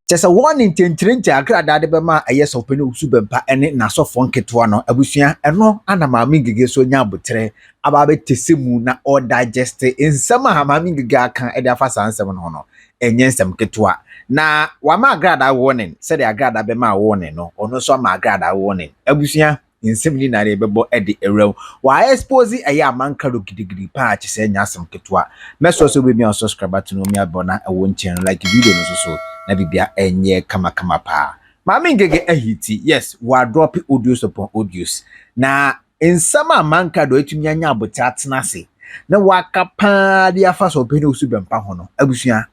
Chese warning tentrenti Agradaa de bema ayeso pene Owusu Bempah ene nasofo nketewa no abusua eno ana maame Ng3g3 so nya abotre aba betesemu na o digest nsem a maame Ng3g3 aka e de afa sansem no enye nsem ketewa na wama Agradaa warning se de Agradaa bema warning no ono so ma Agradaa warning abusua nsem ni na de bebo e de erew wa expose aye Amankrado gidigidi pa chese nya asem ketewa meso so be mi subscribe to no mi abona e won channel like video no so na bibia enye kama pa maame Ng3g3 ahiti yes wa drop audios upon audios na nsama Amankrado atumi anya abote atenase na wakapa dia fa so pene Owusu Bempah ho no abusua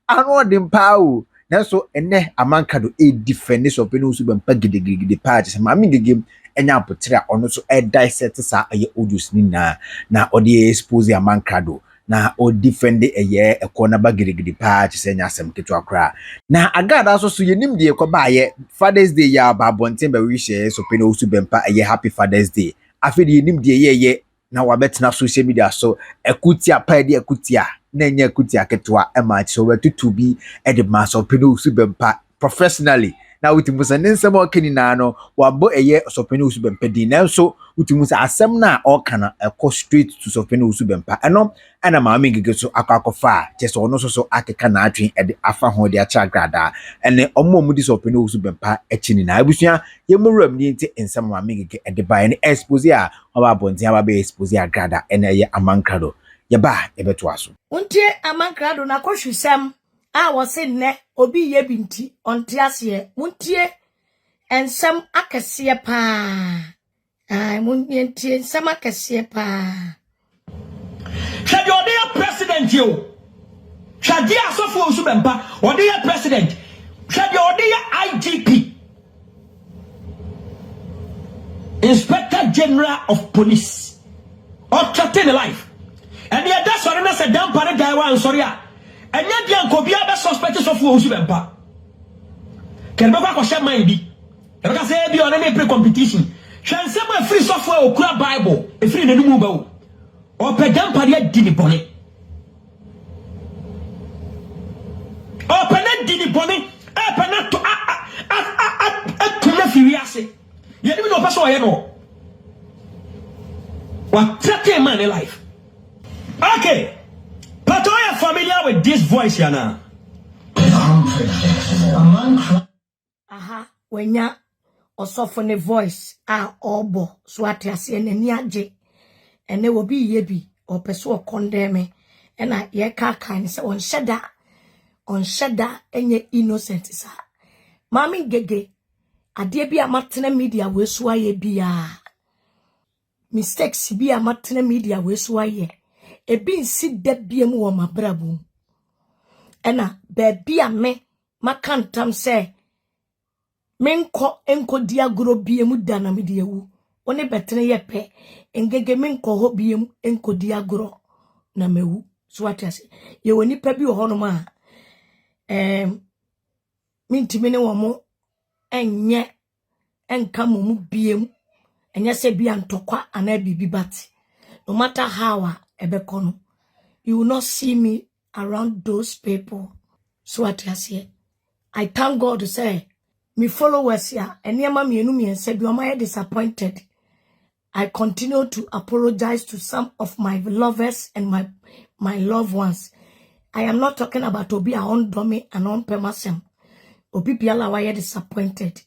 ano de mpa o na so ene Amankrado defend so pene Owusu Bempah gidigidi pa je maame Ng3g3 enya abote a ono so dissect sa aye audios ni na odi expose Amankrado na o defend eye ekona bagirigidi pa chise nya asem ketu akra na Agradaa so yenim de ekoba ye Father's Day ya ba bonten ba wi share so pene Owusu Bempah eye happy Father's Day afedi yenim de ye na wabetena social media so ekutia pa de ekutia na nya ekutia ketua e ma so wetutu bi e de ma so pene Owusu Bempah professionally na utimusa nsem okeni na no wabo eye so pene Owusu Bempah di na so utimusa asem na okana eko straight to so pene Owusu Bempah eno ana maame Ng3g3 so akwakofa chese ono so akeka na atwen e de afa ho de acha Agradaa ene ommo di so pene Owusu Bempah echini na abusua yemuram ni nti ensem maame Ng3g3 e de ba ne expose a oba bonten aba be expose Agradaa ene ye Amankrado ye ba e beto aso untie Amankrado na kohwesem a wose nne obi ye binti onte ase muntie ensem akese pa muntie ensem akese pa Shadi Odeya president yo. Shadi Asofo Owusu Bempah Odeya president. Shadi Odeya IGP. Inspector General of Police. Or threaten life. And the other sorry na se dan pare guy wa sorry a. Enya dia nko bia be suspect Asofo Owusu Bempah. Ken be kwa share mind bi. E be ka say bi on na pre competition. Hwense ma free software okura Bible. E free na numu ba o. O pedam paria dini boni. O pena dini boni. E pena to a firiase. Yedi no person oye no. What threaten man in life. Okay. But are you familiar with this voice yana? Aha, wenya osofone voice obo so atiase nani age. Ene wobi ye bi opeso condemn ena ye ka kan se on sheda enye innocent sa maame Ng3g3 ade bi amatena media wesu aye bia mistakes bi amatena media wesu aye ebi nsi da biem wo mabrabu ena ba bia me makantam se menko enkodi agoro biem da na media wu one betene ye pe Ng3g3 menko ho biem enkodi agoro na mewu so atase ye woni pa bi ho no ma mintimi ne wo mo enye enka mo biem enye se bia ntokwa ana bibi bati no matter how ebekono you will not see me around those people so atase I thank God to say me followers here eniema mienu miense bi o ma disappointed. I continue to apologize to some of my lovers and my loved ones. I am not talking about Obi a on domi and on pemasem. Obi biala wa disappointed.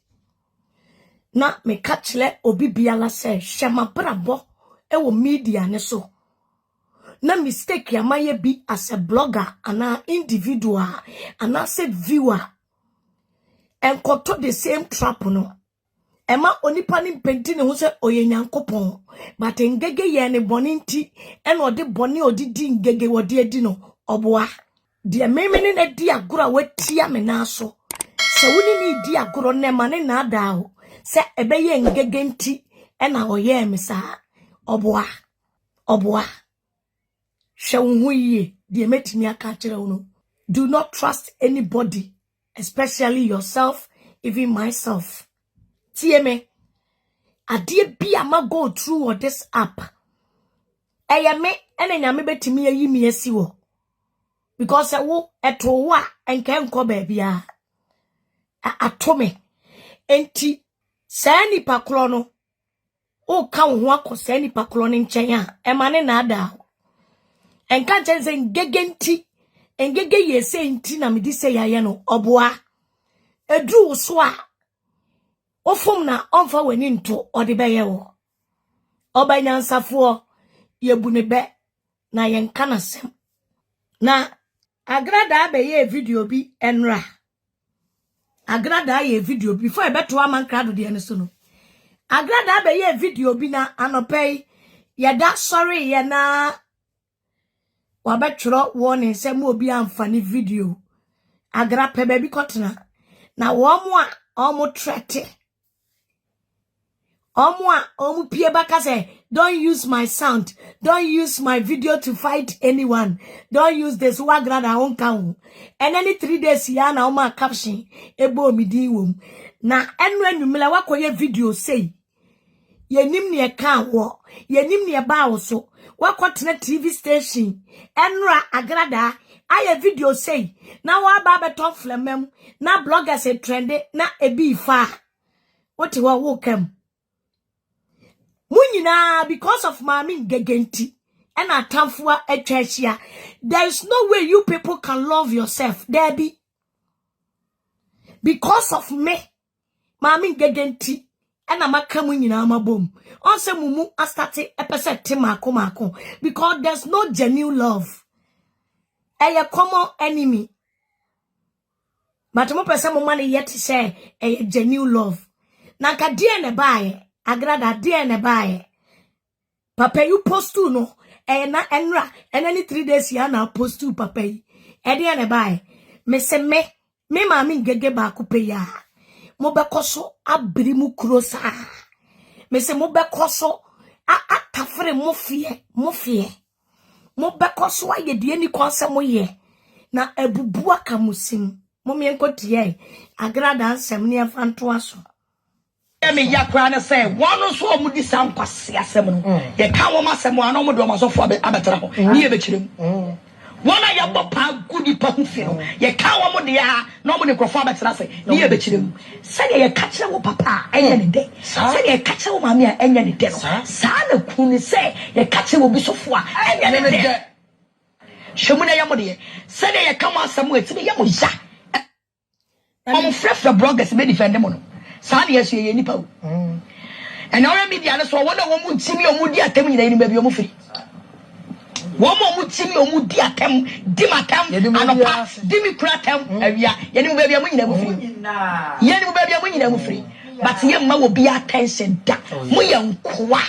Na me catchle Obi biala say shema brabo ewo media ne so. Na mistake ya maye be as a blogger and an individual and as a viewer. And koto the same trap no. Ema onipa ni mpenti ne ho se oye Nyankopon but Ng3g3 ye ne boni nti ena ode boni odidi Ng3g3 wode adi no oboa de memene na di agoro watia me na so se woni ni di agoro ne ma ne na da ho se ebeye Ng3g3 nti ena oye me sa oboa hwe wo yiye de metimi aka kire wo no do not trust anybody especially yourself even myself. TMA adie bi ama go through on this app eye me ene nyame betimi ayi mi asi wo because wo eto wa enka enko ba bia atome enti saa nipa kro no o ka wo ho akọ nipa kro no nkyɛn a emane na ada enka nkyɛn sɛ ngege yese nti na medi sɛ yaye no oboa edru so a ofom na onfa wani nto ode bɛyɛ wo obanyansafo yebu ne bɛ na yenka na sem na Agradaa bɛyɛ video bi enra Agradaa ye video before ebeto Amankrado de ne so no Agradaa bɛyɛ video bi na anɔpɛi yɛda sorry ye na wabɛtwerɛ warning sɛ mo obi amfani video agra pɛ baabi kɔtena na omo trete omo pie baka say don't use my sound, don't use my video to fight anyone, don't use this Agradaa on count and any 3 days ya na omo caption ebo midi wom na enu anwumela wakoye video say yenim ne ka wo yenim ne ba wo so wakotena TV station enra Agradaa aye video say na wa ba beton flemem na bloggers e trende na ebi fa what wo kam munyina because of mami gegenti and atamfua etwahia. There is no way you people can love yourself there be because of me mami gegenti and amaka munyina mabom onse mumu astarte epese timako because there's no genuine love a common enemy but mo pese mo man yet say a genuine love na ka die ne bae Agradaa die ne bae papa you post to no na enra and any 3 days ya na post to papa e die ne bae me se me mami ngege ba ko pe ya mo be koso abiri mu krosa me se mo be koso atafre mo fie mo be koso aye die ni konse mo ye na abubu aka musim mo me enkotie Agradaa nsem ne afanto aso me yakra na say one so mu di sam kwase asem no ye ka wo masem ano mo do masofo abetra ho ni ye bekirem wona ye bopa gudi pa hu fi no ye ka wo mo de a no mo ne krofo abetra say ni ye bekirem se ye ka kire wo papa enya ne de se ye ka kire wo mama a enya ne de no sa na ku ni se ye ka kire wo bisofo a enya ne de shemu na ye mo de se ye ka mo asem eti ye mo ja mo frefra bloggers me defend mo no Sani yesu ye nipa o. And our media no so wona wo mu timi o mu di atem nyina ni ba bi o mu firi. Wo mu timi o mu di atem, di matam anopa, di mi kura atem awia. Ye ni mu ba bi amu nyina mu firi. Ye ni mu ba bi amu nyina mu firi. But ye ma wo bi attention da. Mu ye nkoa.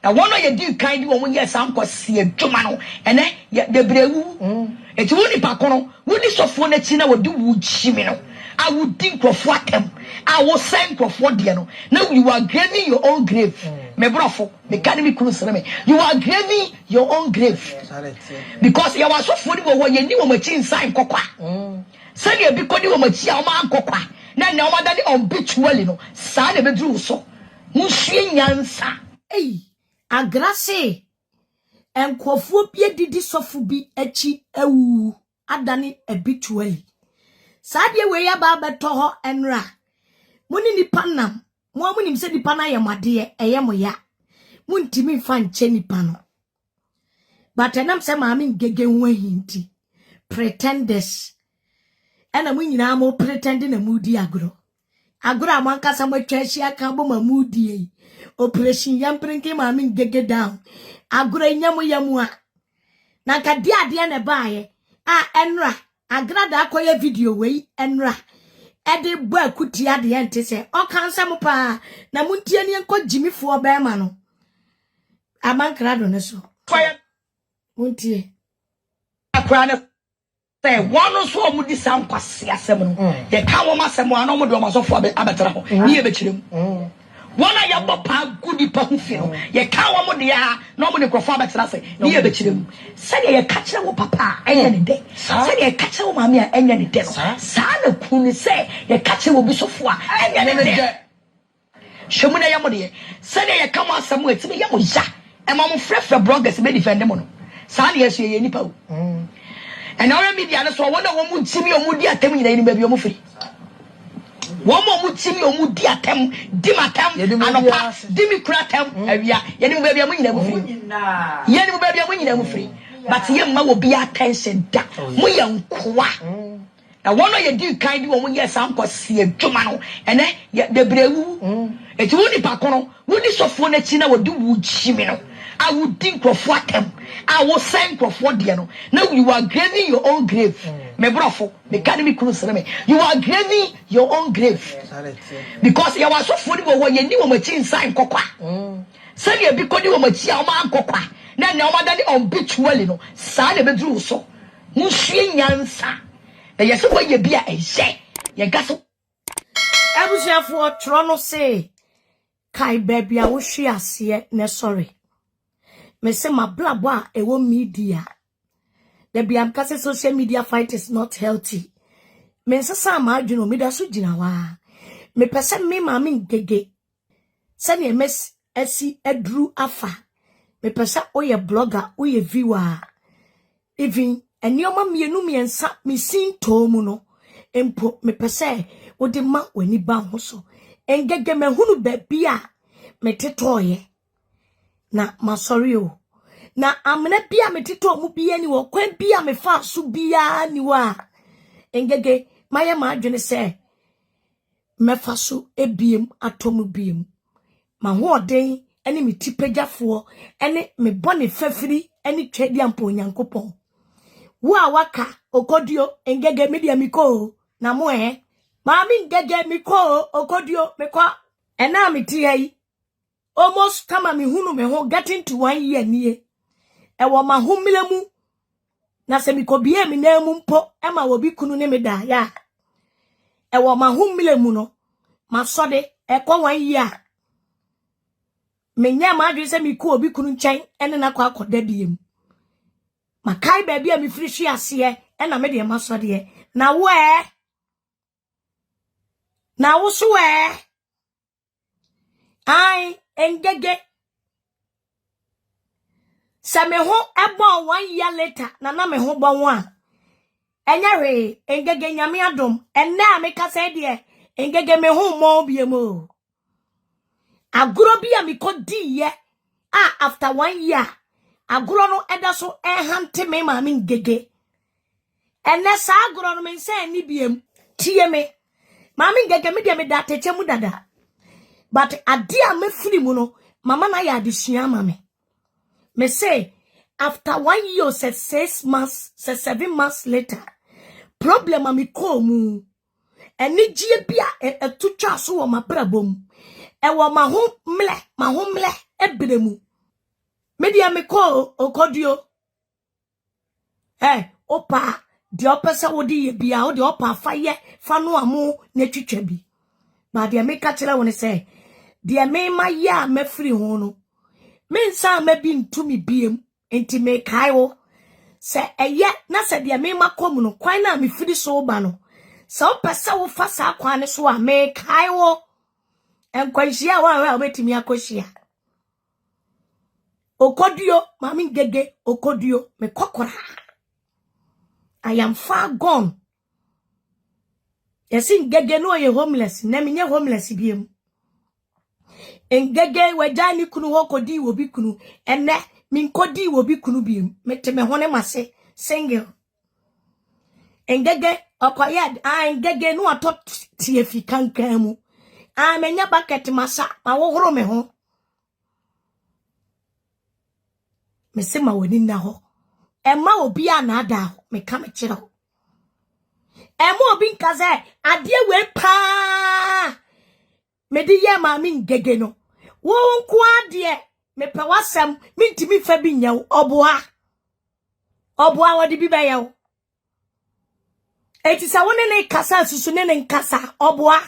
Na wono ye di kan di wo mu ye sam kwase adwuma no. Ene de brewu. Eti wo nipa kono, wo di sofo na chi na wo di wu chimi no. I would think of what them. I will send of what they know. Now you are graving your own grave. Me brofo, me can't be close to me. You are graving your own grave. Because you are so funny when you knew what you sign coqua. Say you because you were much your man coqua. Now madani obitually no. Sad a bedroom so. Mushin yansa. Hey, Agrase. And Quafopia did this sofubi echi ewu. Adani obitually. Sadie we ya ba beto ho enra muni nipa nam mo muni mse nipa na ye made eye mo ya muntimi fa nche nipa no but enam se maami ngege nwa hinti pretenders ena mu nyina mo pretend na mudi agro amankasa mo twahia aka bo mamudi yi operation yamprenke maami ngege down agro yamu a na ka di ade na baaye enra Agradaa akoye video we enra ede bo akuti ade ente se o kan sam pa na muntie ne enko jimifo be ma no Amankrado ne so muntie akra na say one so mu di sam kwase asem no ye ka wo masem ano mo do masofo abetra ho ni ye bekirem wona ye bopa gudi pa hu fi no ye ka wo mo de a no mo ne krofo abetra say ni ye bekirem se ye ka kire wo papa enya ne de se ye ka kire wo mama a enya ne de no sa na ku ni se ye ka kire wo bisofo a enya ne de shemu na ye mo de se ye ka mo asem eti ye mo ja e ma mo frefra bloggers me defend mo no sa na yesu ye nipa o and our media no so wona wo mu timi o mu di atem nyina ni ba bi o mu firi Womo mutimi omudi atem, dimatem, anopa, dimikuratem, awia. Yeni baby amu nyina mu free. Yeni baby amu nyina mu free. But yemma will be attention da. Mu yankwa. Na one of you do kind of one year some see a jumano, and the brew. It's only pacono, would this of one china would do wood shimino. I would think of what them. I will send of what you know. Now you are graving your own grave. Me brofo, the academy cruise. You are graving your own grave. Because you are so funny when you knew a machine sign coqua. Send you because you were machine man coqua. Now, no matter on beach well, you know, Sally bedrew so. Mushin yansa. Yes, what you be a say. You got so. I was here for Toronto say, Kai baby, I wish she has yet, ne sorry. Me say my blah blah, it won't media. The Bianca social media fight is not healthy. Me say some margin me da so jina wa. Me pese me mami ngege. Send a mess esi edru afa. Me pese oye blogger, oye viewer. Even enyoma mienu miensa mi sin tomu no. Empo me pese odi ma weni ba ho so. Engege me hunu bebia me tetoye. Na masori o. Na amene bia me tito mu bia ni wo kwan bia me fa so bia ni wa. Engege maye ma adwene se me fa so ebiem atomu biem. Ma ho oden ene me tipegyafo ene me bone fafiri ene twedi ampo nyankopon. Wo a waka okodio engege media miko na mo maami ngege miko okodio mekwa ena meti hai almost kama mi hunu me ho getting to 1 year nie e wo ma humile mu na se mikobie mi na mu mpo e ma obi kunu ne me da ya e wo ma humile mu no ma sode e kwa 1 year menya ma adwe se mi ku obi kunu nchen ene na kwa akoda biem makai baby a mi frishi ase e na me de ma sode na wo na wo so ai engege sa me ho ebon 1 year later na me ho bon wa enya we engege nyame adom enne a me ka se de engege me ho mo biemo aguro bia mi ko di ye after 1 year aguro no eda so hante me ma mi ngege enne sa aguro no me se ni biem tie me ma mi ngege me de me da teche mu dada but adia me free mu no mama na ya adesua ma me say after 1 year say 6 months say 7 months later problem ami ko mu eni gie bia etutwa so wo mabrabom e wo ma ho mle ebremu media me ko okodio opa di opesa wodi ye bia wo di opa faye fa no amu na twitwa bi ba dia me ka kire woni say dia me ma ya me free ho no me nsa ma bi ntumi biem enti me kai wo se eye na se dia me ma kom no kwan na me free so ba no se opesa wo fa sa kwan ne so a me kai wo enkwanhia wa obetimi akohia okodio mami ngege okodio me kokora I am far gone. Yesi ngege no ye homeless na menye homeless biem engege wajani kunu hokodi wobi kunu ene minkodi wobi kunu biem meteme hone mase single engege okoya engege no atot tie fikankan mu menya bucket masa ma wohoro me ho me se ma woni na ho ema obi anada ho me ka me kire ho ema obi nkaze ade we pa me di ye ma mi ngege no wo nko ade me pe wasam mi ntimi fa bi nya oboa wodi bi be ye eti sa woni ne kasa susu ne nkasa oboa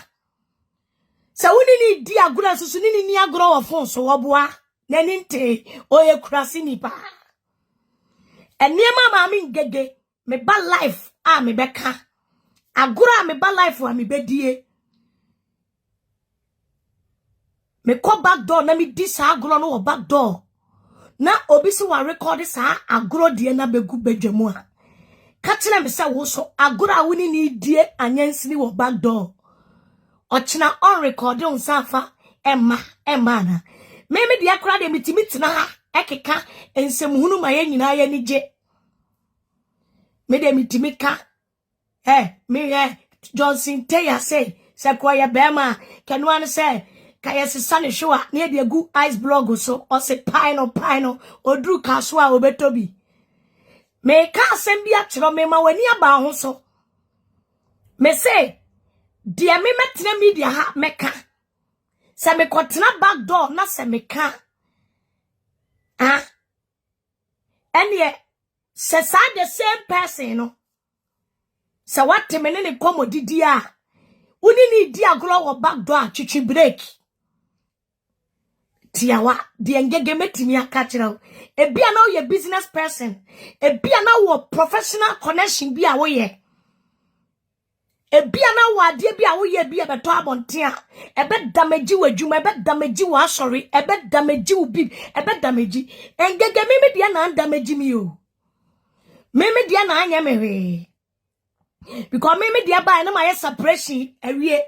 sa woni ni di agura susu ni agura wo fon so oboa na ni nte oye kurasi ni pa eniema ma mi ngege me ba life me beka agura me ba life me bedie me ko back door na mi di sa aguro no back door na obi si wa record sa aguro die na begu bedwemu a ka kire me se wo so aguro a woni ni die anyansini wo back door ochina on record on safa emma na me dia kra de mitimi na ha ekeka ensem hunu ma ye nyina ye ni je me de mitimi ka me Johnson Taylor say kwa bema kenwan say kaya sisane showa na de gu ice blog so o se pino odru kaso a obetobi me ka asem bia kiro me ma wani aba ho so me say dia me metena media ha meka se me kotena back door na se me ka ene se sa the same person no se what me ne komodidi a uni ni di agro wo back door twitwi break tiawa di engege metimi aka kira ebia na wo business person ebia na wo professional connection bia wo ye ebia na wo ade bia wo ye bia beto abonte a ebe damage wadwuma ebe damage wa sorry ebe damage wo bi ebe damage engege meme dia na damage mi o meme dia na anya me we because meme dia ba na my separation awie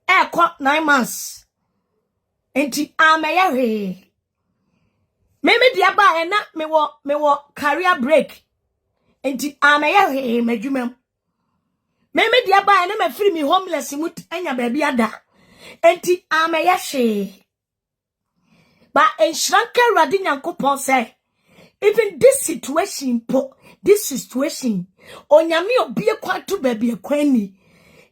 ekọ 9 months enti ameye we meme dia ba na me wo career break enti ameye we madwuma meme dia ba na ma free me homeless mu anya ba bia da enti ameye hwe ba enshranka radi nyankopon say even this situation onyame obie kwatu ba bia kwani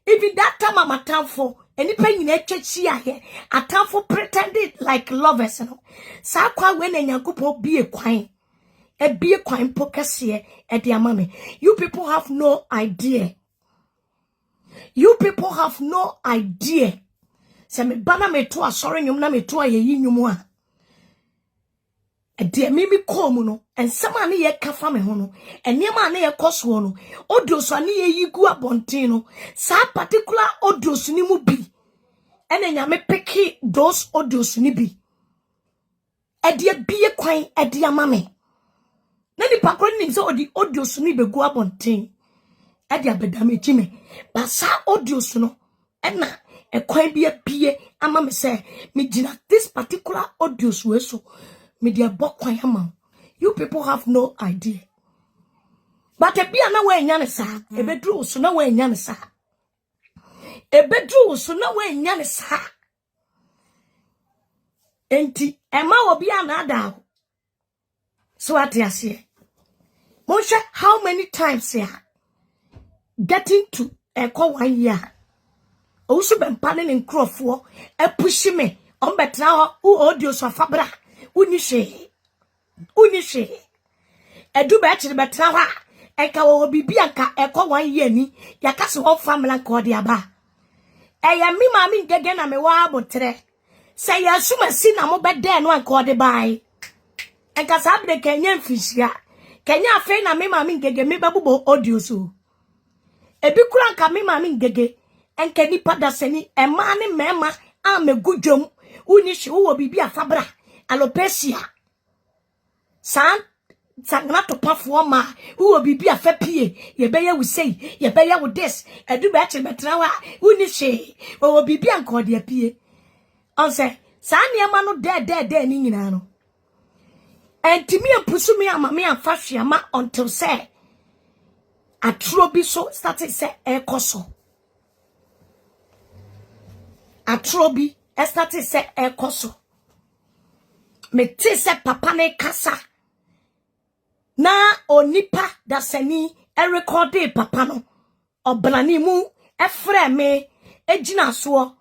even that time amatamfo enipa nyina atwachi ahe atamfo pretended like lovers no sa kwa we na nyankopon bie kwan ebie kwan pokese e de amame. You people have no idea. Se me bana me to asori nyum na me to ayeyi nyum a ede mimi komu no ensema na ye kafa me ho no enema na ye koso no odioso na ye yigu abonten no sa particular odioso ni mu bi ene nyame peki those odioso ni bi ede bie kwan ede amame na ni pakro ni so odi odioso ni begu abonten ede abedame chime ba sa odioso no ena ekwan bie amame se me gina this particular odioso we so media bokwan ama. You people have no idea. But ebia na we nya ne sa ebedru so na we nya ne sa enti ema obi anada so atiase monsha how many times ya getting to eko 1 year Owusu Bempah ne nkrofo epushi me on betra ho audio so fabra unishe edu ba chiri betra ho eka wo bibi anka eko 1 year ni yakase ho family nka odi aba eya mi mami ngege na me wa abotre se ya suma si na mo bede no anka odi bai enka sabre kenya mfishia kenya afi na mi mami ngege mi babubo audio so ebi kura nka mi mami ngege enka ni padaseni ema ni mema amegudwom unishi wo bibi afabra alopecia san sangna to pafo ma wo bibi afapie ye beye we say ye beye wo this edu ba che betra wa unishi wo bibi anko de apie on say san niam no de ni nyina no entimi ampusu me ama me amfa hweama until say atro bi so started say ekoso atrobi started say ekoso me ti se papa ne kasa na onipa da sani recorde papa no obrani mu efre me ejina so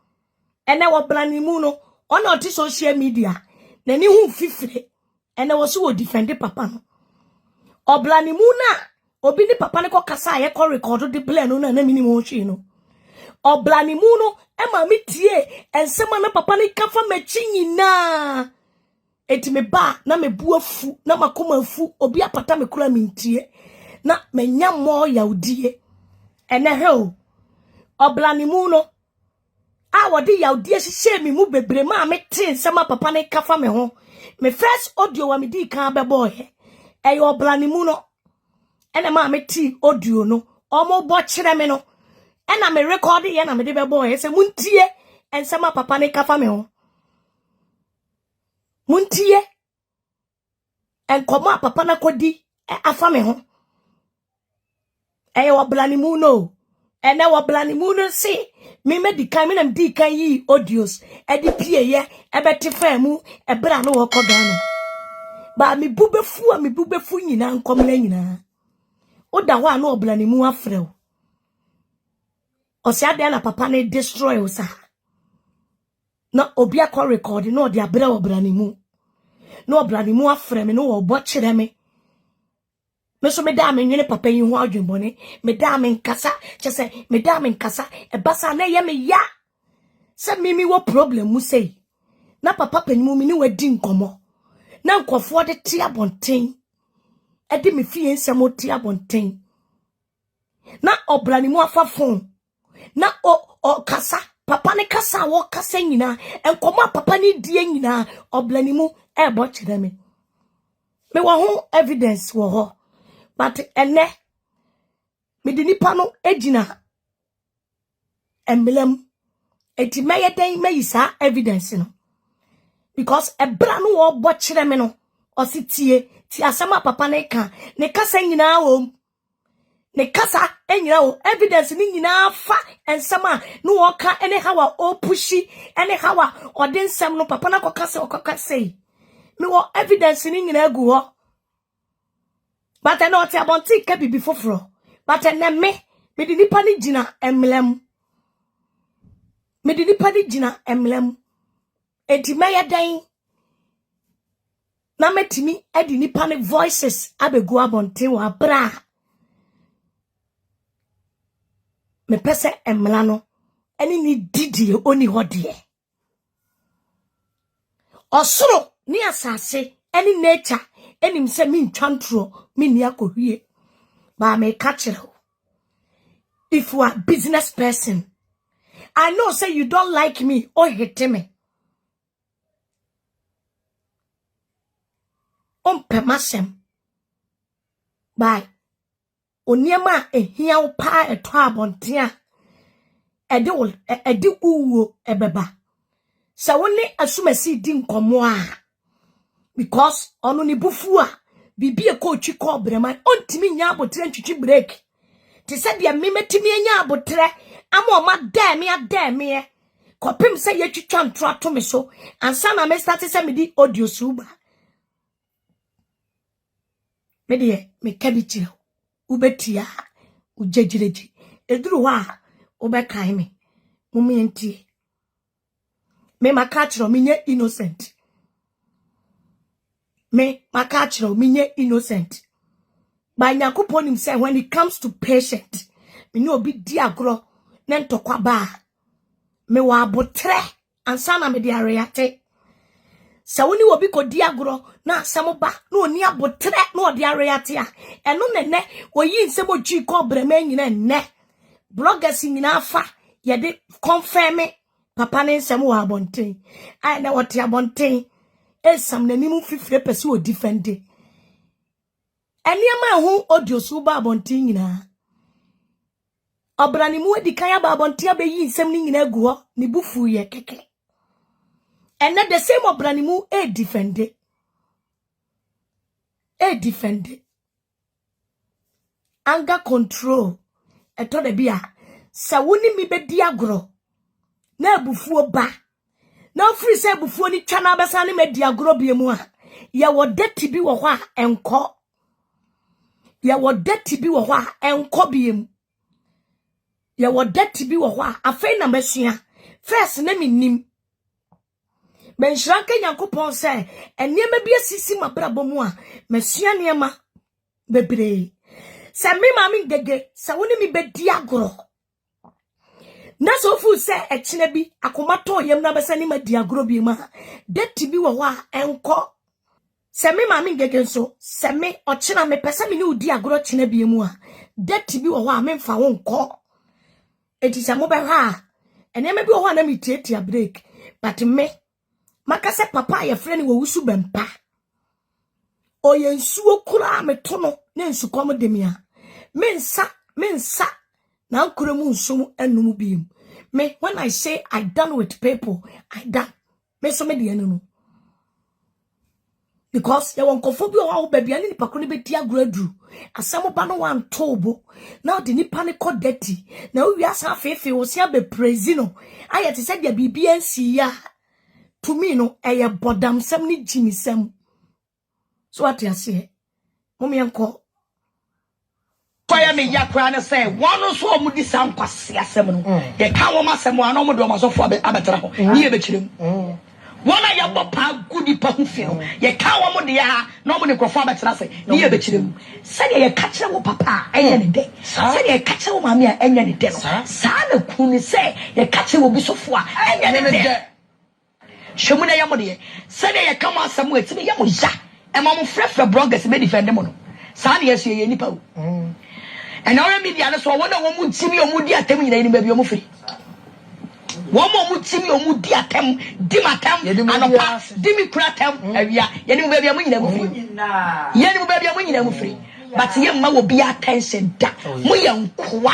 ene obrani mu no ona oti social media na ni hu fifire ene wo so defend papa no obrani mu na obi ni papa ne ko kasa ye ko record de play no na minimum hwe no obrani mu no e ma mi tie ensema na papa ne kafa machi nyina eti me ba na me bu afu na makoma afu obi apata me kura mintie na menya mo yaudie ene he o obrani mu no a wodi yaudie hye me mu bebre ma me tin nsema papa ne kafa me ho me first audio wa me di kan bebo he e obrani mu no ene ma me ti audio no omo bo kire me no ena me record ye na me de bebo ye se muntie ensema papa ne kafa me ho muntie enkomo papa na kodi afa me ho wo blani mu no ene wo blani mu no si me medikan me na di kan yi audios e di pie ye e beti fa mu e bra no wo Ghana ba me bubefu nyina nkom na nyina oda ho ana oblani mu afrew osi ade na papa na destroy usa na obi akọ record na odi abra oblani mu na oblani mu afre me no obo kire me so me da me nwene papa yi ho adwembone me da me nkasa chese me da me nkasa e basa na ye me ya se mimi wo problem mu sei na papa panimu mi ni wadi nkomo na nkofo de ti abonten e de me fie nsemo ti abonten na oblani mu afafon na o kasa papa ne kasa wo kasa nyina enkomo papa ni die nyina oblani mu e bo kire me wo ho evidence wo ho but ene me di nipa no ejina emblem eti meye den meyisa evidence no because ebra no wo bo kire me no ositie ti asema papa ne ka ne kasa nyina wo ne kasa enyina wo evidence ni nyina fa ensema no wo ka ene hawa o pushi ene hawa odensem no papa na kokasa me wo evidence ni nyina gu ho but I know ti abonti ka bibi foforo but ene me di nipa ni gina emlem me di nipa ni gina emlem enti meye dan na metimi edi nipa ni voices abegu abonti wa bra me pese emla no eni ni didi oni hodie osoro ni asase eni nature enim se mi ntwantro mi ni akohwie ba me catch it. If you are business person, I know say you don't like me or hate me. Pemasem. Bye. Oniema ehia wo pa eto abontia. Edi uwo ebeba. Sa woni asumasi di nkomo a. Because ono ni bufu a bibi e ko twi ko brema ontimi nya abotre ntwitwi break ti se de me metimi nya abotre ama o ma da me kopim se ye twitwa ntro ato me so ansa na me start se me di audio suba me de me kadichi ubetia ujejireji eduru wa ubekai me mumi enti me makachiro me nye innocent me makachiro minye innocent ba Nyankopon nim say when it comes to patient me no obi di agro ne ntokwa ba me wa abotre ansa na me di areate sa woni obi ko di agro na asem ba na oni abotre na odi areate a eno nene oyi nsem oji ko brema nyina nne bloggers nyina afa ye de confirm papa ne nsem wa abonten ai na wote abonten esam na nimu fifire pese o defende eniama hu audio suba abonti nyina obrani mu edi kan ya ba abonti abeyi nsem ni nyina gu ho ni bufu ye keke ene the same obrani mu defende anger control eto de bia sa woni mi bedi agro na abufuo ba na free say bufuo ni twa na besa ne medi agro biemu a ye wo deti bi wo ho a enko ye wo deti bi wo ho a enko biemu ye wo deti bi wo ho a afei na masua first na minim menhranka Nyankopon say eniema bi asisi mabrabo mu a masua niema bebre se me mami gege se woni mi bedi agro na so fu se ekine bi akomato yem na besa ni madi agro bi ma deti bi wo ho a enko se me mami gege so se me ochina me pesa me ni udi agro china bi mu a deti bi wo ho a me mfa wo nko eti se mo be ha enema bi wo ho na mi tietia break but me makase papa ye frɛ ni Owusu Bempah oyensuo kura me to no na nsukom de mia mensa na nkuremu nsum enum biem. Me when I say I done with people, I done. Me so me de no. Because you want kofobi o baby ani nipa ko ne beti agradru. Asem ba no wan tobo. Na de nipa ne ko dirty. Na wi asa fefe wo sia be praise no. Aye te say dia bibia nsi ya. To me no eye bodam sem ni jimi sem. So what you say? Mommy enko. Fire me yakra na say one so omudi sam kwase asem no. Ye ka wo masem an omo do masofo abetra ho. Ni e bekirem. Wana ya bopa gudi pa hu fi no. Ye ka wo mo de ya na omo ne krofo abetra say ni e bekirem. Say ye ka kire wo papa enya ne de. Say ye ka kire wo mama a enya ne de no. Sa na ku ni say ye ka kire wo bisofo a enya ne de. Shemu na ya mo de. Say ye ka mo asem we ti ya mo ja. E ma mo frefre bloggers me defend mo no. Sa na yesu ye nipa o. And our media so one woman timi omudi atem nyina ni baby omufiri. One woman timi omudi atem dimatem anopa dimi kuratem awia ye ni baby nyina mufiri. Ye ni baby nyina mufiri. But ye ma wo be attention da. Mo ye nkoa.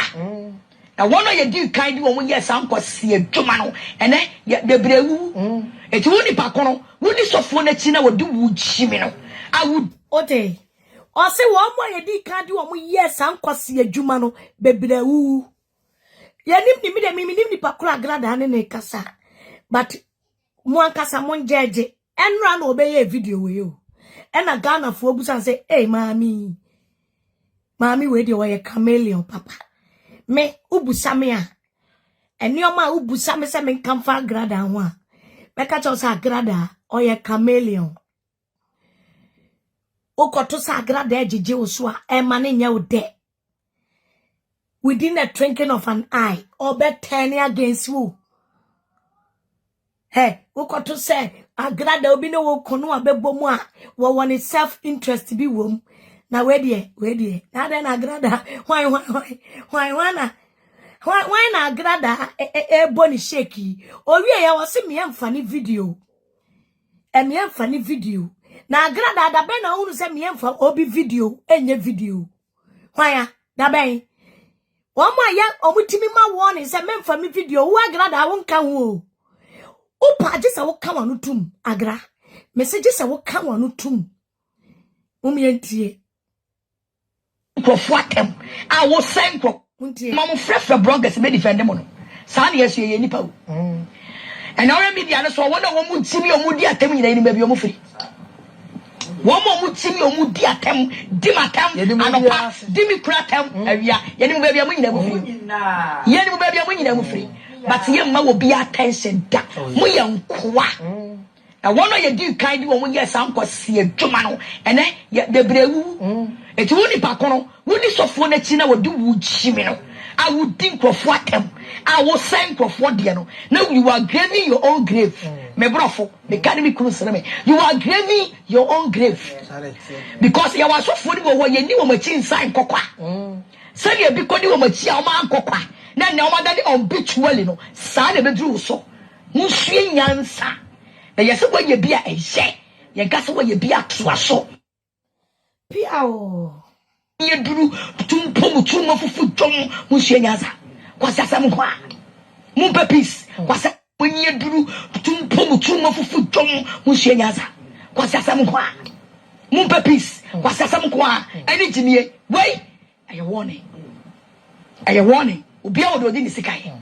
Na one ye di kind wo mo ye san kwase adwuma no. Ene de brewu. Eti woni pa kono, woni sofo na chi na wo di wu chimi no. Awu Ote. O se wo mo ye di kandi wo mo yes an kwase adwuma no bebrewu. Ye nim ni mi de mi nim ni pakura Agradaa ne kasa. But mo ankasa mo njeje. Enra na obeye video we yo. Ena Ghana fo obusan say, "Hey mami. Mami we de wo ye chameleon papa." Me ubusa me a. Enioma ubusa me se me kamfa Agradaa ho a. Me ka cho sa Agradaa o ye chameleon. Okoto sa Agradaa ejije osua emane nya ode within a twinkling of an eye or bet turning against you. Hey, okoto say Agradaa obi no wo kono abebo mu a wo won self interest bi wom na we de na den Agradaa why na Agradaa boni sheki owie ya wo se me amfa ni video me amfa ni video. Na Agradaa da ben na unu se me emfa obi video enye video. Hwan da ben. Wo ma ya omutimi ma warning se me emfa me video wo Agradaa wo nka ho. Upa je se wo ka wanu tum agra. Message se wo ka wanu tum. Umientie. krofo atem. I will send kro. Mama frefre bloggers me defend mo no. Sa na yesu ye nipa o. And our media so one woman timi omudi atem nyina ni baby omufiri. One more timi omudi atem dimatem anopa dimi kuratem awia ye ni baby amu nyina mufiri. Ye ni baby amu nyina mufiri. But ye ma wo be attention da. Mo ye nkoa. Na one ye di kind wo mo ye san kwase adwuma no. Ene de brewu. Eti woni pa kono, woni sofo na chi na wo di wu chimi no. I would think of what them. I will send of what they know. Now you are graving your own grave. Me brofo, me carry me cruise me. You are graving your own grave. Because you are so funny what you knew what machine sign kokwa. Say you because you machine man kokwa. Na oma dani on beach well no. Sa na be dru so. Musu nyansa. Na yesi what you be a she. Ye gas what you be a twaso. Piao. Ye duru tumpomu tuma fufu dom musu nyansa. Kwasa sam kwa. Mu pepis. Kwasa when ye duru tumpomu tuma fufu dom musu nyansa. Kwasa sam kwa. Mu pepis. Kwasa sam kwa. Any jimie. Wait. Are warning? Are you warning? Obi a wodi ni sikai.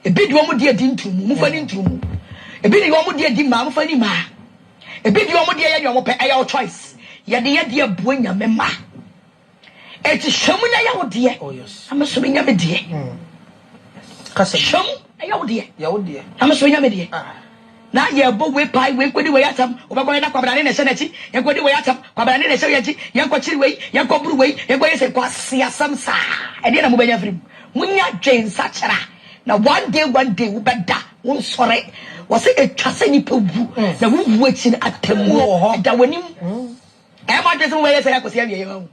Ebi di omo die di ntumu, mu fani ntumu. Ebi di omo die di ma, mu fani ma. Ebi di omo die ya di omo pe your choice. Ya de buenya mema. Eti shemu na ya wodi. Oh yes. Amaso nya me die. Kasa. Shemu ya wodi. Ya wodi. Amaso nya me die. Na ye bo we pai we kwedi we atam obagwa na kwabra ne se na chi ye kwedi we atam kwabra ne se ye chi ye kwachiri we ye kwabru we ye kwye se kwase asam sa e de na mo banya frim munya dwen sa chara na one day we beda won sore wo se etwase ni pewu na wo wu achi atam da wanim e ma dwese we ye se akosi awie ye ho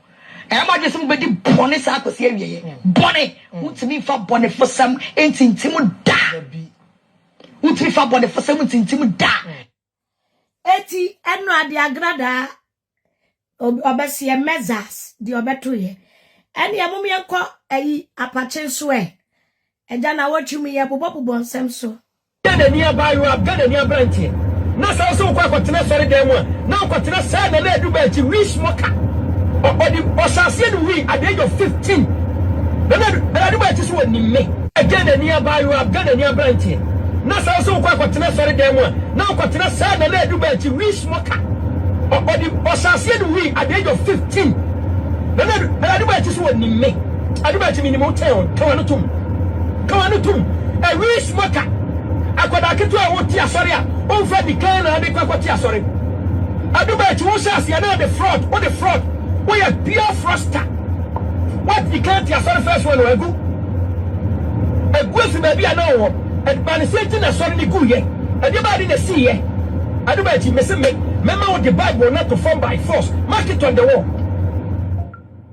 e ma dwese mo bedi bone sa akosi awie ye bone mutimi fa bone fosam entintim da Uti fa bone for 17 da. Eti eno ade Agradaa obesi measures di obeto ye. Eni ya mumi yanko apache so eja na watchumi ya bobo nsem so. Gana nearby you have got a near branch. Nasa also quite sorry demo. Now continue say na na do ba chi we smoker. Or the assassin we at the age of 15. Na do ba chi so ni me. Again nearby you have got a near branch. Nasa also quite sorry demo. Now continue say na do ba chi we smoker. Or the assassin we at the age of 15. Na do ba chi so ni me. I do ba chi minimum town. Come on to. A we smoker. Akoda ketu a woti asori a onfa di kan na de kwakoti asori aduba ti won shas ya na the fraud we are pure fraudster what di kan ti asori first one egu fi baby ana wo e ban se na asori ni guye e de ba di na see ye aduba ti mese mema with the Bible not to form by force mark it on the wall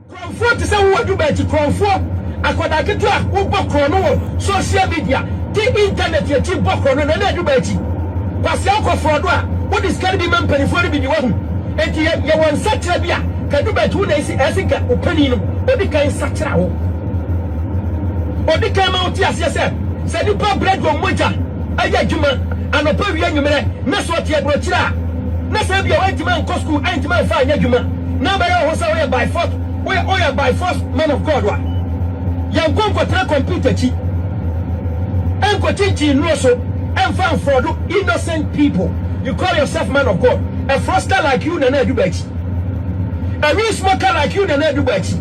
comfort say wo aduba ti comfort akoda ketu a wo bokro no social media the internet ye chi bokro no na aduba ti kwase akofro do a what is can be man penifo bi di wahu enti ye won satra bia ka aduba ti wo na esika opani no obi kan satra wo obi kan ma uti ase se di pa bread wo moja aya djuma anopa wi anwumere na so tie bro kira na se bia wa ntima nko school antima fa anya djuma na ba ye ho sa we by force we by force man of God wa yan konko tra computer chi enko chichi no so enfan fraud innocent people. You call yourself man of God. A fraudster like you na do bachi. A real smoker like you na do bachi.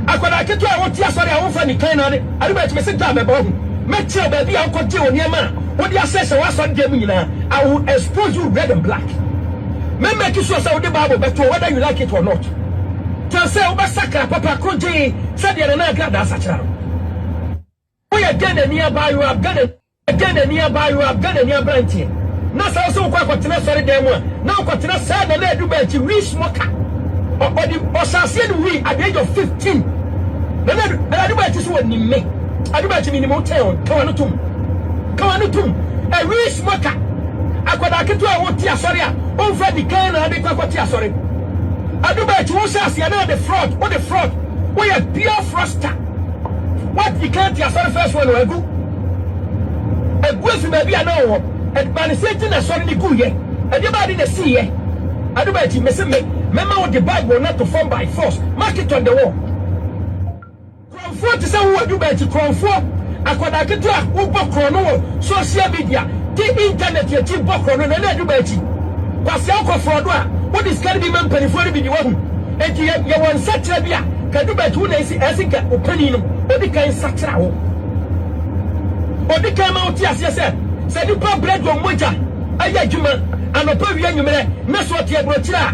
Akoda ketu a woti asori a won fa ni kan na de adu bachi me senta me bo me tell baby an kote oni ma wo di assess wa so dem nyina. I will expose you red and black. Me make you sure say the Bible beto whether you like it or not. Tell say obasaka papa kroje say de na Agradaa sachara. We again nearby you have got a near branch. Nasa also quite continue sorry demo. Now continue say na do ba chi we smoker. Or the assassin we at the age of 15. Na do ba chi so ni me. Adu ba chi minimum town. Come on to. A we smoker. Akoda ketu a woti asori a onfa di kan na de kwakoti asori. Adu ba chi wo shas ya na the fraud. What the fraud? We are pure fraudster. What you can't your first one egu fi baby ana wo e ban se ti na sorry ni guye e de ba di na see ye adu ba ti mese mema with the Bible not to form by force mark it on the wall comfort say wo adu ba ti comfort akoda ketu a wo bokro no social media the internet ye ti bokro no na adu ba ti kwase akofro do a what is can be man penifo bi di wahu enti ye won satra bia kadu ba tu na esika opani no obi kan satra wo obi kan ma uti ase se di pa bread wo moja aya djuma anopa wi anwumere na so tie bro kira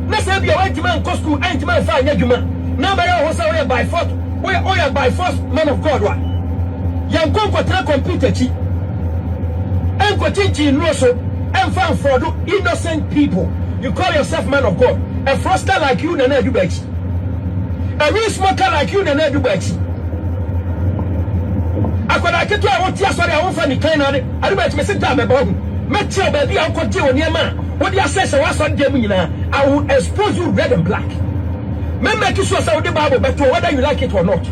na se bia wa ntima nko school antima fa anya djuma na ba ye ho sa we by force we by force man of God wa yan konko tra computer chi enko chichi no so enfan fraud innocent people. You call yourself man of God. A fraudster like you na do bachi. A real smoker like you na do bachi. Akoda ketu a woti asori a won fa ni kan na de adu bachi me senta me bo me tell baby an kote oni ma what the assess wa so dem nyina. I will expose you red and black. Me make sure say the Bible beto whether you like it or not.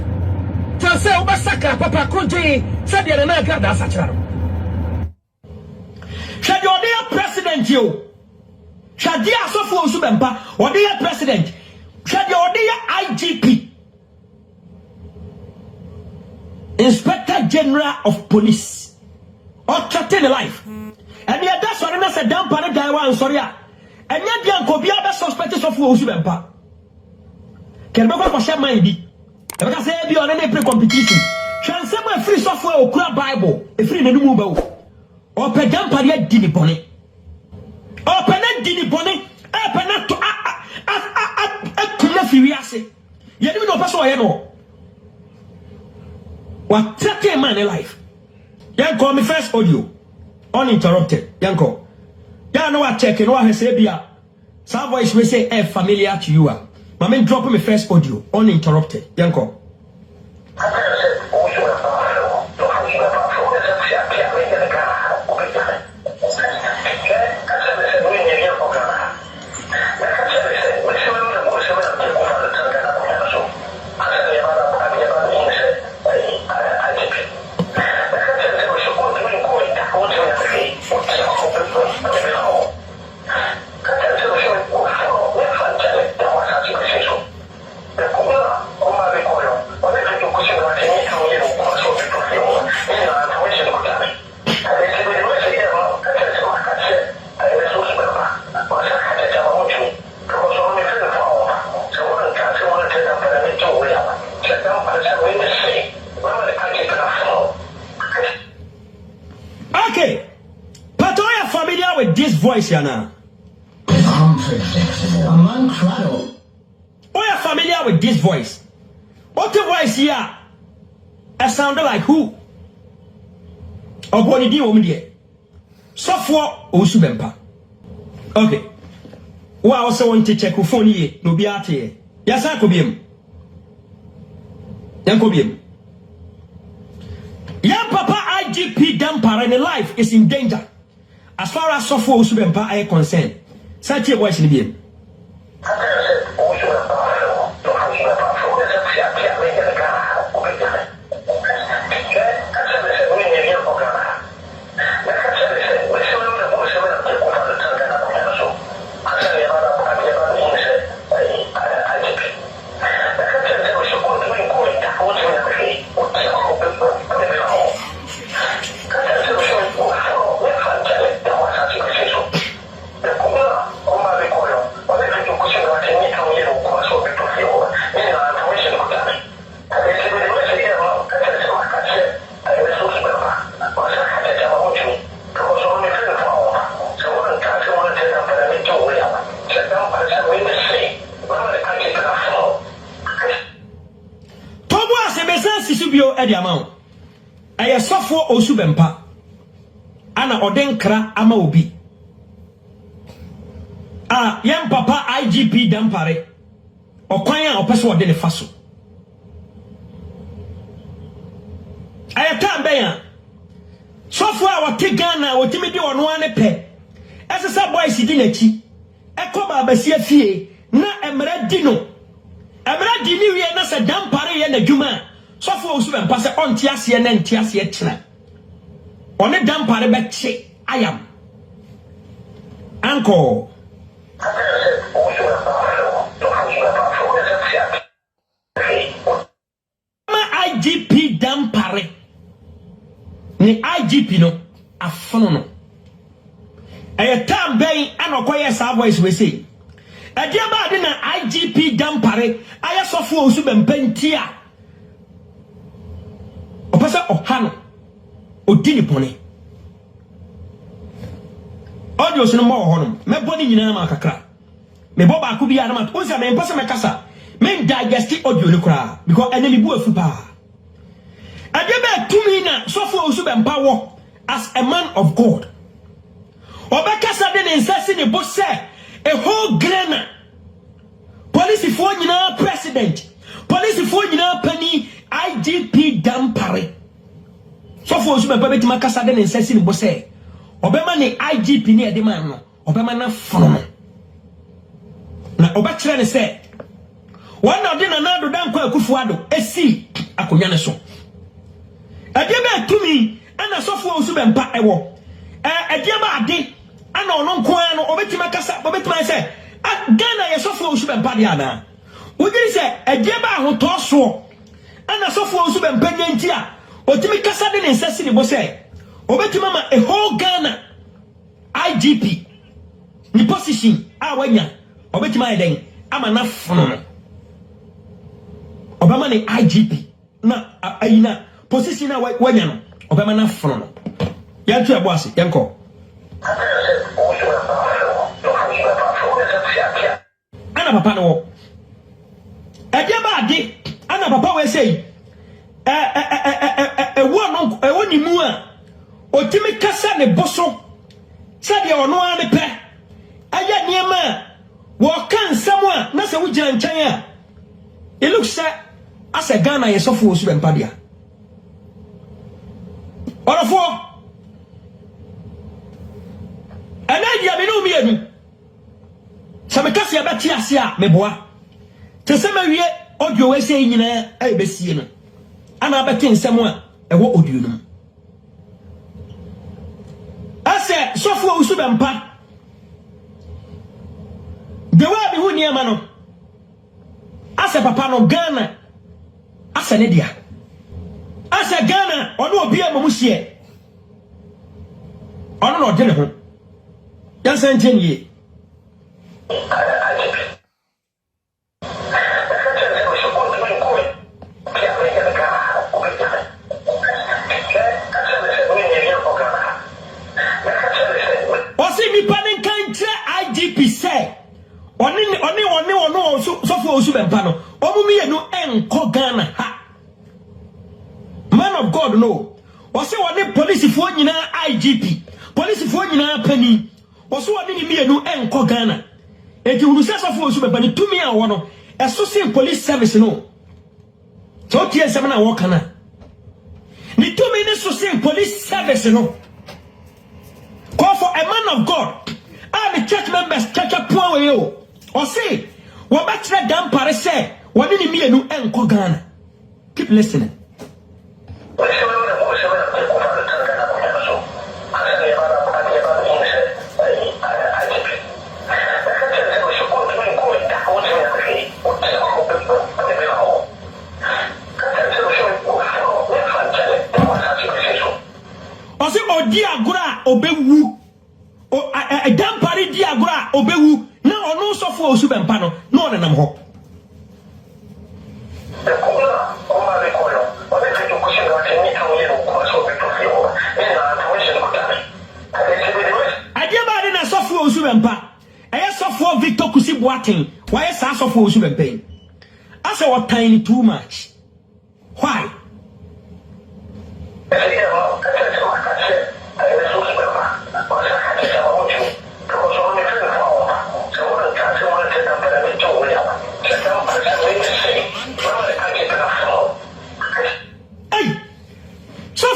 Tell say obasaka papa kroje say de na Agradaa sachara. Shadi Odeya president you. Shadi asofo Owusu Bempah Odeya president. Shadi Odeya IGP. Inspector General of Police. Or threaten the life. And yet that's what I said down para daiwa and sorry. And yet the uncle be other suspects of Owusu Bempah. Can we go for share mind? Because say be on any pre-competition. Can someone free software or crab Bible? A free no move. Or pe down para dini bone. Or pe na dini bone. E pe na to firiase. You don't know person or no. What take a man in life? Young call me first audio. Uninterrupted. Young call. You know what checking what I say bia. Some voice will say familiar to you. My man drop me first audio. Uninterrupted. Young call. voice yana. Unpredictable. Amankrado. Oh, you're familiar with this voice? What the voice here? It sounded like who? Oboni di omudie. So for Owusu Bempah. Okay. Who I also want to check who phone ye no be out here. Yes, I could be him. Yan could be him. Yan papa IGP Dampare in life is in danger. As far as so for Owusu Bempah are concerned. Such a voice in the game. The amount I saw for Owusu Bempah ana Ng3g3 ama obi yam papa IGP Dampare okwan a opeso ode ne faso ayata ben so for our Ghana wotimi di ono ane pe esesa boys di nachi ekoba abasia fie na emra di no emra di ni wie na se Dampare ye na dwuma so for Owusu Bempah say on tiase na ntiase kira one Dampare be che ayam anko IGP Dampare ni IGP no afono no tam ben anokoye sa voice we say adia ba de na IGP Dampare aya so for Owusu Bempah ntia opasa ohano odini pone audio so no mo hono me boni nyina ma kakra me bo ba ku bia na ma o se me mpasa me kasa me digest audio ni kra because enemy bu afu pa adebe tumi na so for Owusu Bempah wo as a man of God obekasa de ne nsasi ne bo se a whole Ghana police for nyina president police for nyina pani IGP Dampare so for Owusu Bempah betima kasa de ne nsasi ne bo se obema ne IGP ne ede man no obema na fono na obakire ne se wana ode na nado danko akufuado esi akonya ne so adeba tumi ana so for Owusu Bempah ewo adeba ade ana ono nko an no obetima kasa obetima se Ghana ye so for Owusu Bempah dia na wogiri se adeba ahoto so ana so for Owusu Bempah nyanti a otimi kasa de ne nsasi ne bo se obetima ma a whole Ghana IGP ni position a wanya obetima eden ama na fono obama ni IGP na ayina position na wanya no obama na fono no yantu ebo ase yanko ana papa no ade ba ade ana papa we say ewo ni mu a otimi kasa ne boso sabe ono ane pe aya niema wo kan samwa na se wugina nchan a it looks as a Ghana ye so for Owusu Bempah dia orofo anadia me no mienu same kase abati ase a meboa te se mawie audio we se nyina e besie no ana abati nsem a ewo audio no ase so for Owusu Bempah the way be hu niema no ase papa no Ghana ase ne dia ase Ghana ono obi amamuhie ono no de ne ho yansa ntenie osi mi panen Oni sofo Owusu Bempah no. Omumi no enko Ghana ha. Man of God no. Ose woni police fo nyina IGP. Police fo nyina pani. Ose woni ni mienu enko Ghana. Eti unu se sofo Owusu Bempah ni tumi a wo no. Eso se police service no. So tie sem na wo kana. Ni tumi ni so se police service no. Call for a man of God. And the church members church point we yo. Or say, what about the damn Paris say? What did me no enko Ghana? Keep listening. Or say, oh dear Agura obewu. Oh, a damn Paris dear Agura obewu. No, no, so for Owusu Bempah no, no, no. I dear body na so for Owusu Bempah. I so for Victor Kusi Boateng. Why is so for Owusu Bempah? I say what tiny too much. Why?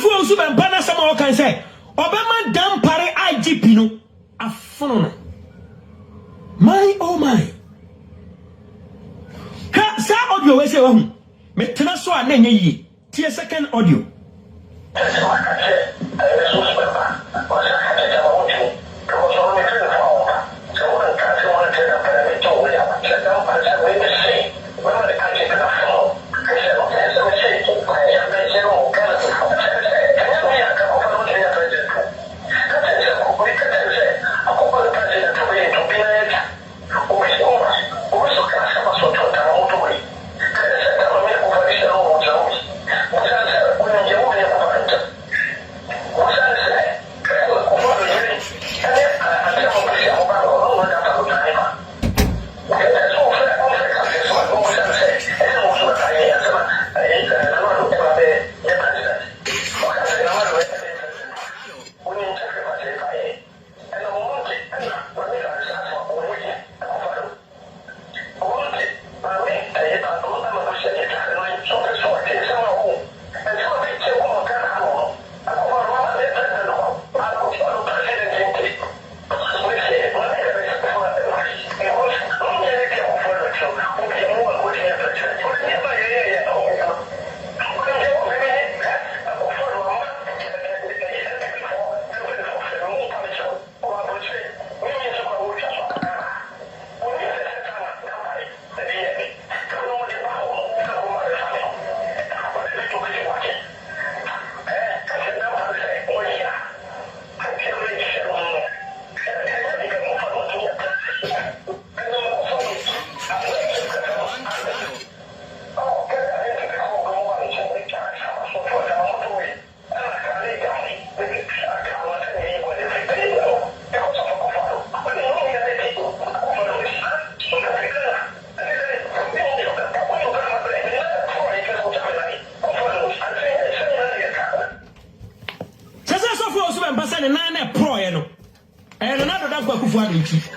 Owusu Bempah na sama can say Obama damn pare IGP no afono my oh my ka sa audio we say wahu me tena so a na nya yi tie second audio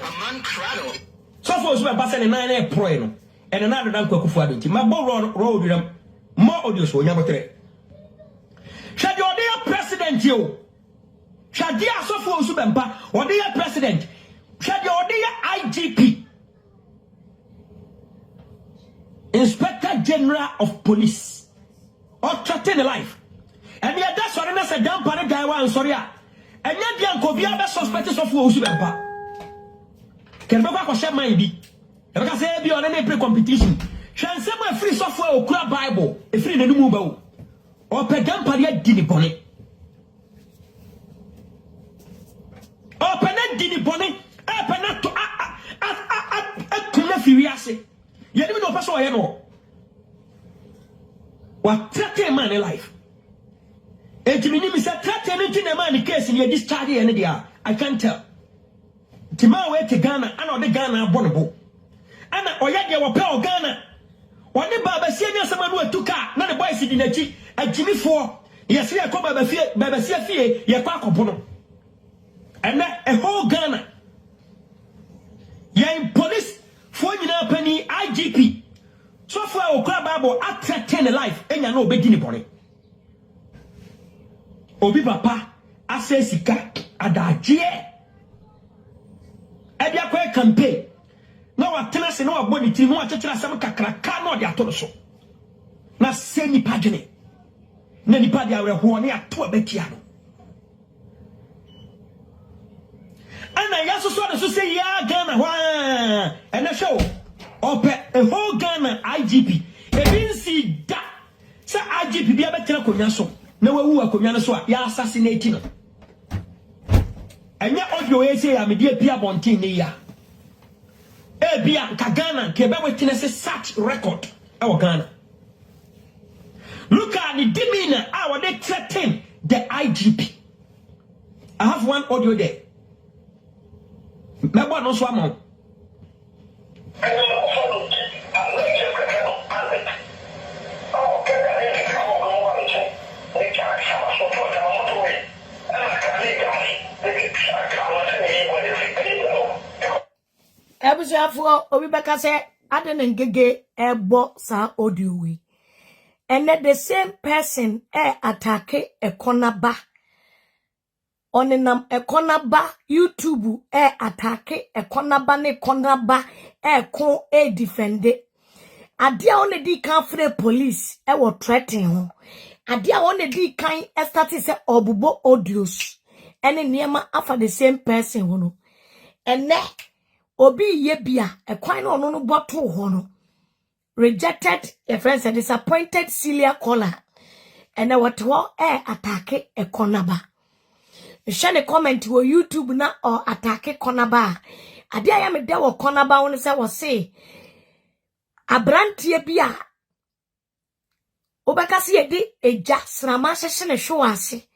Amankrado. So for Owusu Bempah say na na pro no. And na do dan kwakufu adonti. Ma bo road ram. More audio so nya botre. Hwade ode president yo. Hwade aso for Owusu Bempah. Ode president. Hwade ode IGP. Inspector General of Police. Or threaten the life. And the other sorry na say damn pare guy wa sorry a. Enya dia nkobia be suspect so for Owusu Bempah. Can never go share my be. If I say be on any pre competition, chance my free software or crab Bible, a free the move or pegam paria dini bonnet. Or penet dini bonnet, a penat to a furiasi. You don't know person I know. What 30 man in life? And to me, Mr. 30 in a man case in your discharge and I can't tell. Tima we te Ghana, ano de Ghana bonobo. oya de wo pe Ghana woni ba ba sie nya sama no atuka na the boys di nachi agimifo yes ye ko ba sie fie ye kwa akopo no and a whole Ghana ye police for nyina pani IGP so far okra bible attract life enya na obedi ni bore obi papa asesika adagye ebia kwa campaign na watena se na wabɔ ne tiri no akyekere asɛm kakraka na ɔde ato so na sɛ nipa dwene na nipa de awerɛhoɔ ne ato abatia no ana yasoso de so sɛ ya Ghana hɔ ɛnɛ hwɛ o ɔpɛ a whole Ghana IGP ebi nsi da sɛ IGP bia bɛtena konwa so na wawu akonwa no so a ya assassinate no ɛnyɛ audio ɛsɛ ya media bia bontin ne ya Ebia Ghana kebe witness such record our Ghana. Look at the demeanor how they threaten the IGP. I have one audio there. Mebo no so amon. Ebusuafo obi beka se ade ne ngege ebo sa audio we and the same person attack a corner ba onenam a corner ba YouTube attack a corner ba ne corner ba kon defend ade a one di kan free police wo threaten ho ade a one di kan start se obubo audios ene niema afa the same person ho no ene obi yebia ekwan no no bottle ho no rejected a friend said disappointed Celia caller and what attack a cornerba share the comment wo YouTube na or attack cornerba ade ayam de wo cornerba won say was say abrantie bia obeka se yedi eja srama hyehye ne hwe ase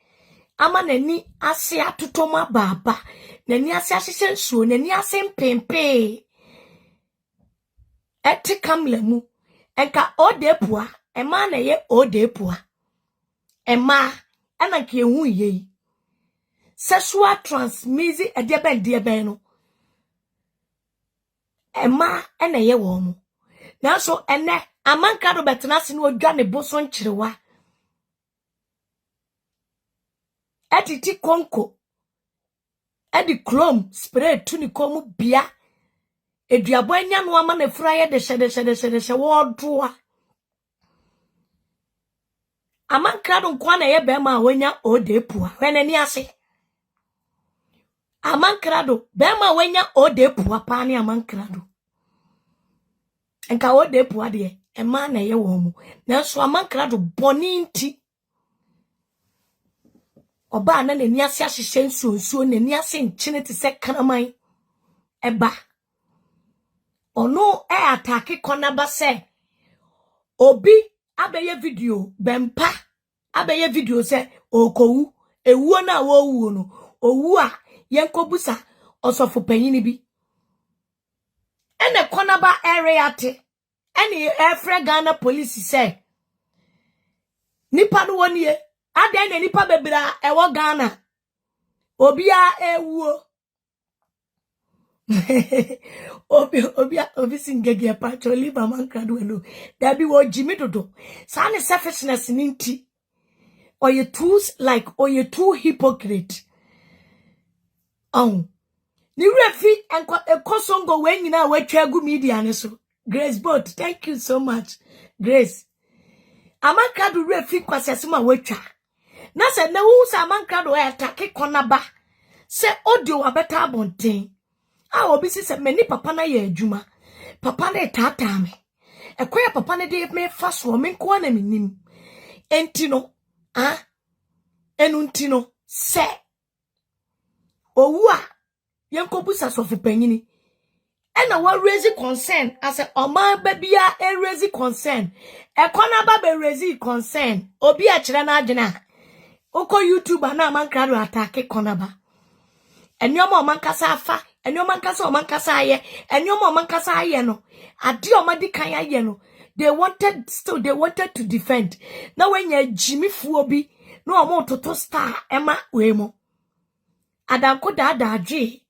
ama nani ase atotoma baba nani ase ahyehye nsuo nani ase mpempe eti kamlemu enka odepua ema na ye odepua ema ana ke hu ye sexual transmission edeben no ema ana ye wo mu na so ene Amankrado betena se no odwa ne boso nkirewa etiti konko edi chrome spray tu ni komu bia eduabo anya no ama na fura ye de hye wodoa Amankrado nkwa na ye be ma wanya odepua hwenani ase Amankrado be ma wanya odepua pa ni Amankrado enka odepua de e ma na ye wo mu na so Amankrado boni nti oba na nani ase ahyehye nsuo nani ase nkyene te se kanaman eba ono attack cornerba se obi abeye video bempa abeye video se okowu ewuo na wo no owu a yenkobusa osofo panyini bi ene cornerba area te ene efre Ghana police se nipa no wonie ade na nipa bebra ewo Ghana obi a ewuo obi singege patroli ba Amankrado eno da bi wo jimi dodo sa ne selfishness ninti oye too hypocrite ni refi enko ekosongo we nyina we twagu media ne so Grace Bot thank you so much Grace Amankrado refi kwasesema we twa na se na wu sa Amankrado attack cornerba se audio wa beta abonten obi se mani papa na ye adwuma papa na tata me ekoya papa na de me fa so me nko na menim entino enu ntino se owu a yenkobusa sofu panyini ena wa raise concern as oman babia e raise concern ekona ba be raise concern obi a kire na agena oko YouTube na Amankrado attack konaba enioma oman kasa afa enyo mankasa aye enyo mankasa aye no ade o madi kan aye no they wanted to defend na when ya jimifuo bi no omo toto star ema we mo adanko dada adwe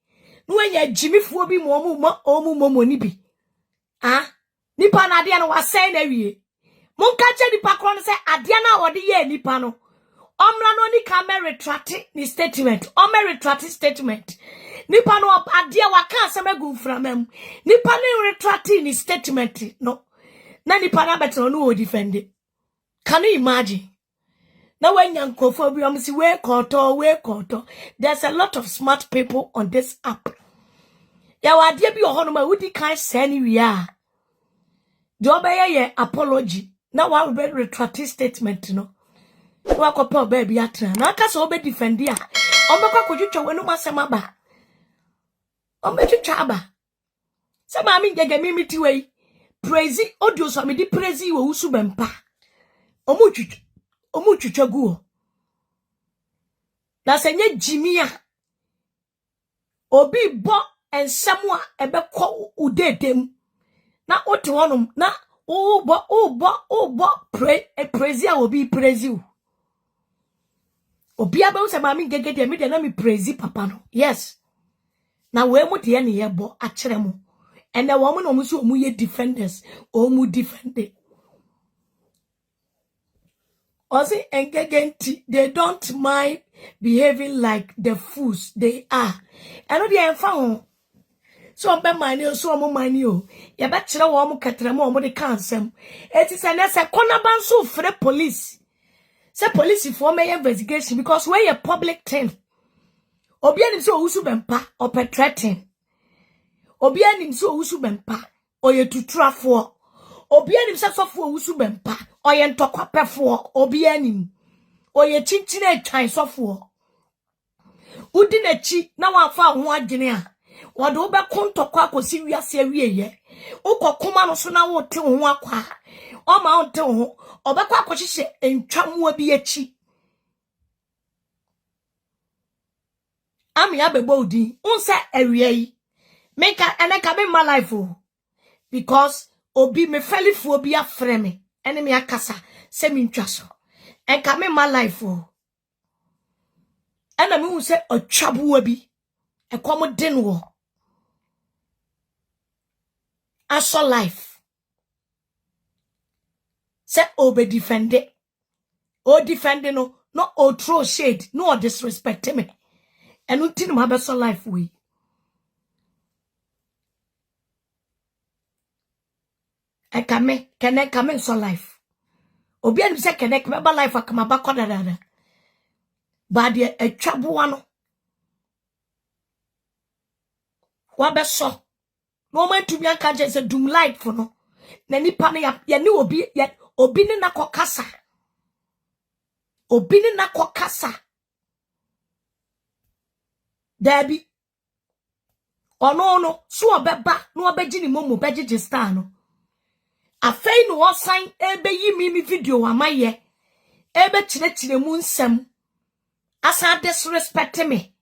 no when ya jimifuo bi mo omu ni bi nipa na ade no wasɛn na wie monka che nipa kro no se ade na wode ye nipa no omra no ni ka retract ni statement retract statement nipa no ade waka asem agumframam nipa no retract ni statement no na nipa na beto no defend. Can you imagine? Now when young kophobia say we koto, there's a lot of smart people on this app. Ya wade bi ohono ma wudi kan sani wi a do obeye apology na wa be retract statement no wa kopa ba bi atra na aka so be defend a ombekwa kodwetwa wenu masem aba ombetwetwa aba se ma mi ngege mi miti wei praise audio so me di praise Owusu Bempah omutwitwa guo na senye jimia obi bo ensem a ebekọ udedem na ote honum na ubo praise a obi praise u obi aba se ma mi ngege de me de na mi praise papa no yes na we mu de ne yebo a kire mu ene wo mu no mu so mu ye defenders o mu defend. Also engagenti they don't mind behaving like the fools they are. Eno de enfa ho so be mani so mo mani o ye be kire wo mo ketere mo de kansem eti se na se kona ban so free police say police for me investigation because we a public thing obi anim so Owusu Bempah or threatening obi anim so Owusu Bempah or ye tutrafo obi anim so Owusu Bempah oye ntokwapefo obi anim oye chinchine atwan sofo udi na chi na wafa ho agene a wode wo be kontokwa akosi wiase awieye ukokoma no so na wo te ho akwa o ma wo te ho obekwa akohye entwamu abi achi ami abebo udi unse awiei meka eneka be my life because obi me felifu obi afre me ene me akasa se mi ntwa so enka me my life ena me hu se otwaboa bi ekom den wo aso life se obe defend o defend no o throw shade no o disrespect me enu tin ma be so life we ekame kene kame so life obi anim se kene kame ba life akama ba kodadada ba de atwaboa no wa be so no man to be aka je se dum light for no na nipa no ya ne obi ne na kokasa obi ne na kokasa dabi ono so obeba no obeji ni momo beji star no afei no osan ebe yi mi video wa maye ebe chire mu nsem asa disrespect me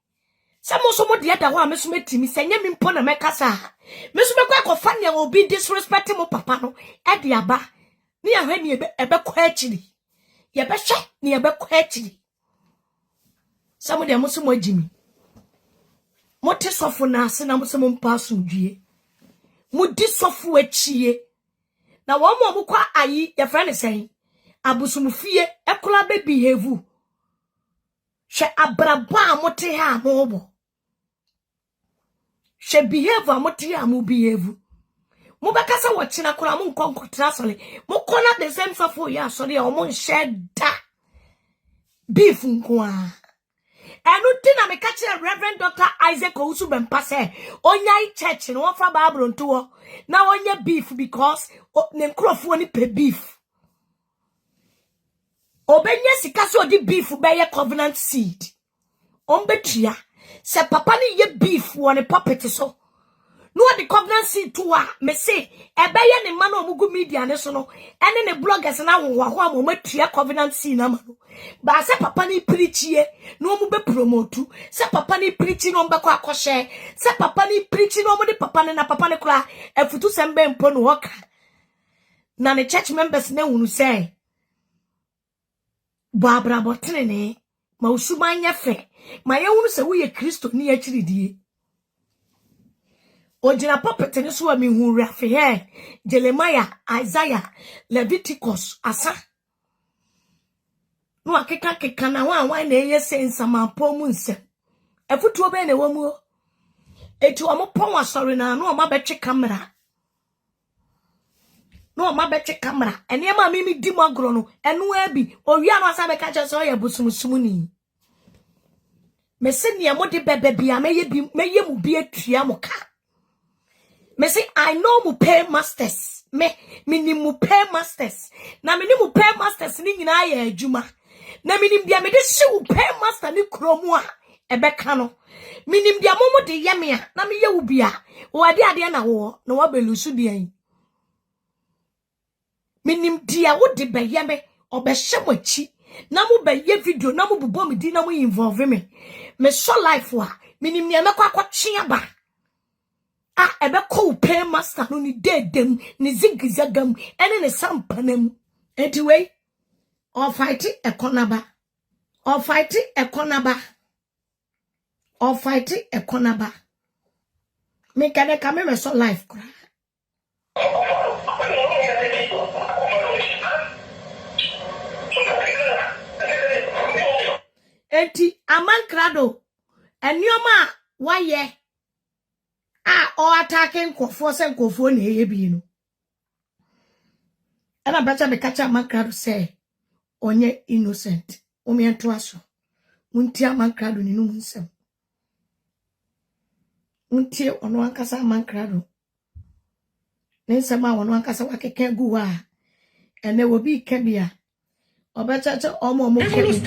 samo so mo de da ho a me so metimi senye mi mpo na mekasa me so mekwa kofa ne obi disrespect mo papa no e de aba ni ahwe ni ebe kwa achiri ye be hwe ni ebe kwa achiri samo de mo so mo agimi mo te sofo na ase na mo so mo mpa so dwie mo di sofo achie na wo mo kwa ayi ye friend say abusumfie ekola be behave hwe abraba amote ha mobo hwe behave amote ha mo behave mo bekasa wo china kora mo nkonkotra sole mo kona the same sofo ya sole o mo sheda beef nkoa enu tina me kache Reverend Dr. Isaac Owusu Bempah say onya church no fa Bible nto na onya beef because ne nkrofo ni pe beef obenye sika so di beef be ye covenant seed ombetua se papa ni ye beef won puppet so no the covenant seed to me say ebeye ne man omugu media ne so no ene ne bloggers na wo ho amatua covenant seed na ma no ba se papa ni preachie no mu be promote se papa ni preach no mbekọ akọhye se papa ni preach no mu de papa ne na papa ne kura afutu sembe mpo no woka na ne church members na wunu say Barbara botene ma usuma nya fe ma ye wunu se wo ye Kristo ni achiridie Ojina puppet ni so mi hu rafe he Jeremiah, Isaiah, Leviticus asa no akeka na wan na eye sense ma pomu nsem afutuo be na wamu eti omo pon asori na no ma betwe camera ene ma mi di magro no enu abi owia no asa be ka che so ye busumsum ni me se ne mo de bebe bia meye mu bi atua mo ka me say I know mu pay masters me ni mu pay masters na me ni mu pay masters ni nyina ya adwuma na me ni bia me de hye mu pay master ni kromu a ebeka no me ni bia mo de ye me a na me ye wo bia wo ade na wo na wo belusu bia yi me ni dia wo de be ye me obehye mo chi na mo be ye video na mo bubo me di na mo involve me so life wa me ni me kwa kwatwe aba ebe ko pay master no ni dedem ni zigizagam ene ne sampanam anyway all fight ekonaba me kane kame me so life kra enti Amankrado enioma waye or attacking force and kofo na ebi no ana bacha me kacha Amankrado say onye innocent omi ento aso munti Amankrado ni no nsem munti ono ankasa Amankrado ne nsem a ono ankasa wakeka gu a ene wo bi kabia obacha cha omo kebi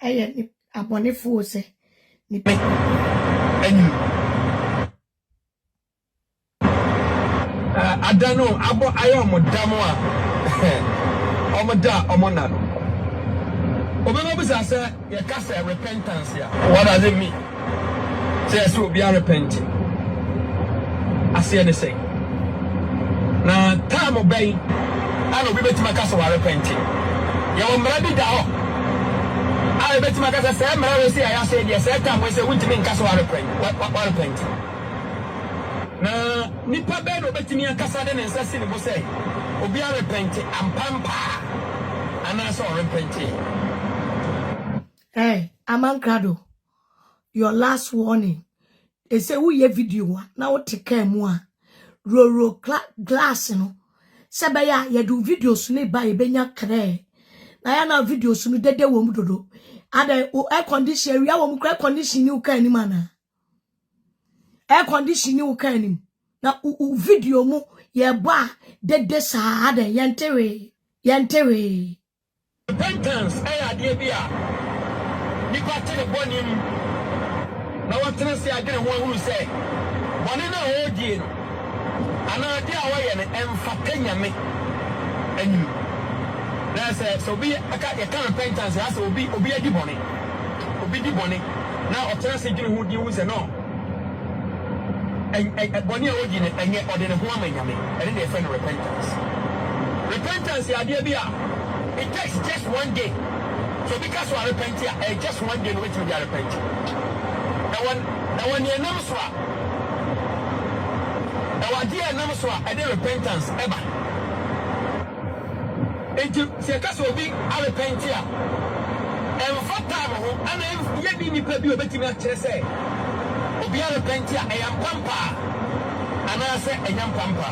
aye abone fo se ni pe Adano abo ayo modamo a omoda omonano obema bisa say ye kasa repentance ya what does it mean say so be repenting ase say na time obey ano bi betima kasa wa repenting ye o mra bi da ho a betima kasa say mra we say ya say dey say time we say wuntimi nkasa wa repenting na nipa be no betimi akasa de nsa si ne bo say obi a repenti ampampa ana so repenti. Hey Amankrado, your last warning they say we ye video na wo teka mu a roro glass no se be ya ye do videos ne ba ye benya kre na ya na videos no dede wo mu dodo ada air condition wi a wo mu air condition ni uka ni mana air condition u kanim na video mu ye ba de sa ada yentewe repentance ade bia ni kwate bonim na watena se agere ho hu se bone na odie no ana de a waye ne emfatanya me anyu na se so bi aka ye kan repentance ha se obi adi bone di bone na otena se gere ho di hu se no boni oji ne enye ode ne ho amanyame ene na efe no repentance ya dia bia it takes just one day so because we repent here just one day no wait to be repent that one ye nam so a that one dia nam so a dey repentance ever enti se ka so bi a repent here for time ho ana ye bi ni pa bi obetimi a kire say obi a repent here pampa ana say pampa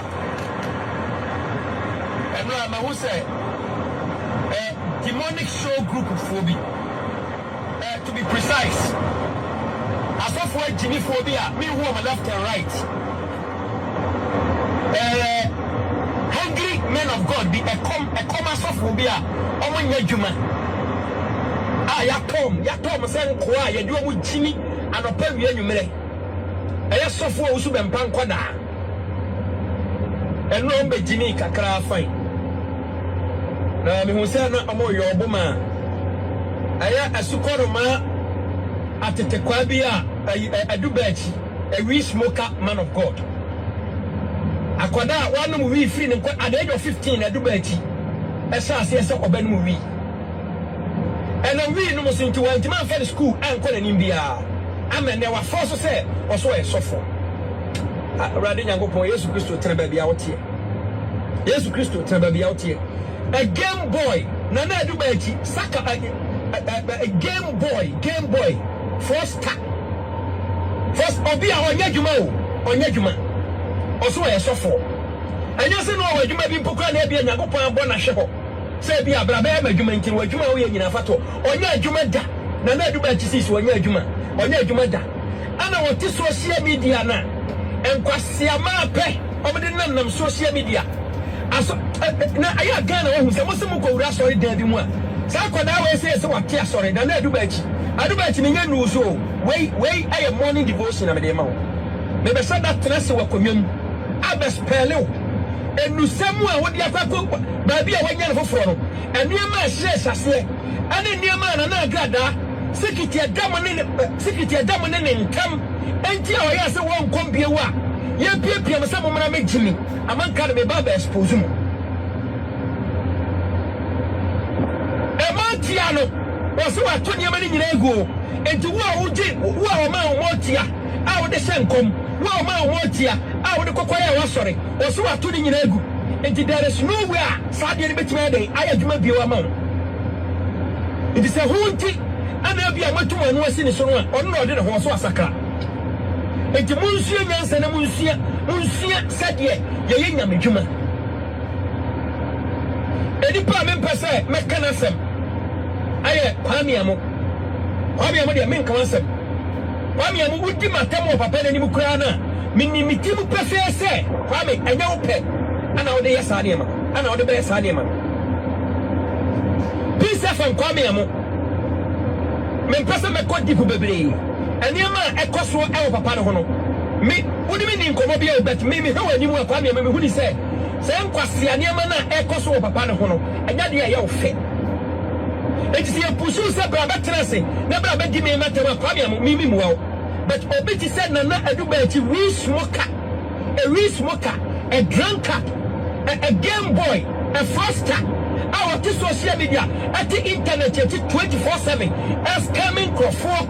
and no who say demonic show group of phobia to be precise as of what Jimmy phobia me who am left and right hungry men of God be a common phobia omo nya djuma ya tom say nko a ye de omo Jimmy anopa wi anwumere ɛyɛ sɔfo Owusu Bempah nkwadaa ɛno ɔmbɛ gyini kakra fine na mehu sɛ na ɔmo yɛ ɔboma ɛyɛ asukoroma atetekwa bi a adubachi a we smoker man of God akwada one mu we free at the age of 15 adubachi ɛsɛ ase ɛsɛ ɔbɛn mu we ɛna we no must into one man for the school and kɔ n'anim bia amen there were force say ɔso ɛsɔfo awurade nyankopɔn Yesu Kristo tena baabi a wotie Yesu Kristo tena baabi a wotie a game boy na adubachi saka a game boy first obi a onya dwuma oso ye sofo anya se no wadwuma bi mpokra na bia nyagopon abɔ na hwe ho se bia braba ya madwuma nti wadwuma wo ye nyina fato onya adwuma da na aduba chisisi onya adwuma da ana wote social media na enkwasea ma pe omde nam social media aso na aya Ghana wo hu se mo se mo kowura sorry dan bi mu a sa akwada we se wate asɔre na adubachi ne nya nuso wei aye morning devotion na me dey ma wo me be say that trust wa komam abespeleo enusemu a wodi akwa ba bia wanya ne foforo no enuema ahye hyase ane niema na Agradaa security adam ne ntam enti a oya se won kombie wa ye piepie me se mo mra megimi amanka me ba expose mu ematia no wose wa to niema ni nyina ego enti wo a woje wo a ma wo tia a wo de senkom wo ma wo tia a wo de kokoya wa sore wose wa to ni nyina egu enti there is no way saade ni betima dey ayadwuma biewa ma wo enti se hunti ana bia matuma no asi ni so no a onno de ne ho so asakra enti munsua nyansa na munsua sadie ye nyamedwuma edipa me mpese mekana sem aye kwamiamo de men kan sem kwamiamo wudi matamo papa na ni mu kura na minni mitimu pese se kwame enya wo pe ana wo de yesa ne ma ana wo de be yesa ne ma pisa fan kwamiamo men pese me ko dipu bebre eniama ekoso e wo papa ne ho no me wudi mi ni nkomo bia bet me he wani mu kwamiamo me huni se nkwase eniama na ekoso wo papa ne ho no enya de ye wo fe it is a pursue se bra betrese na bra be di me matema kwamiamo mimi muwa but obiti said na adubachi we smoker a drunkard a game boy a fraudster our social media at the internet 24/7 as coming crofo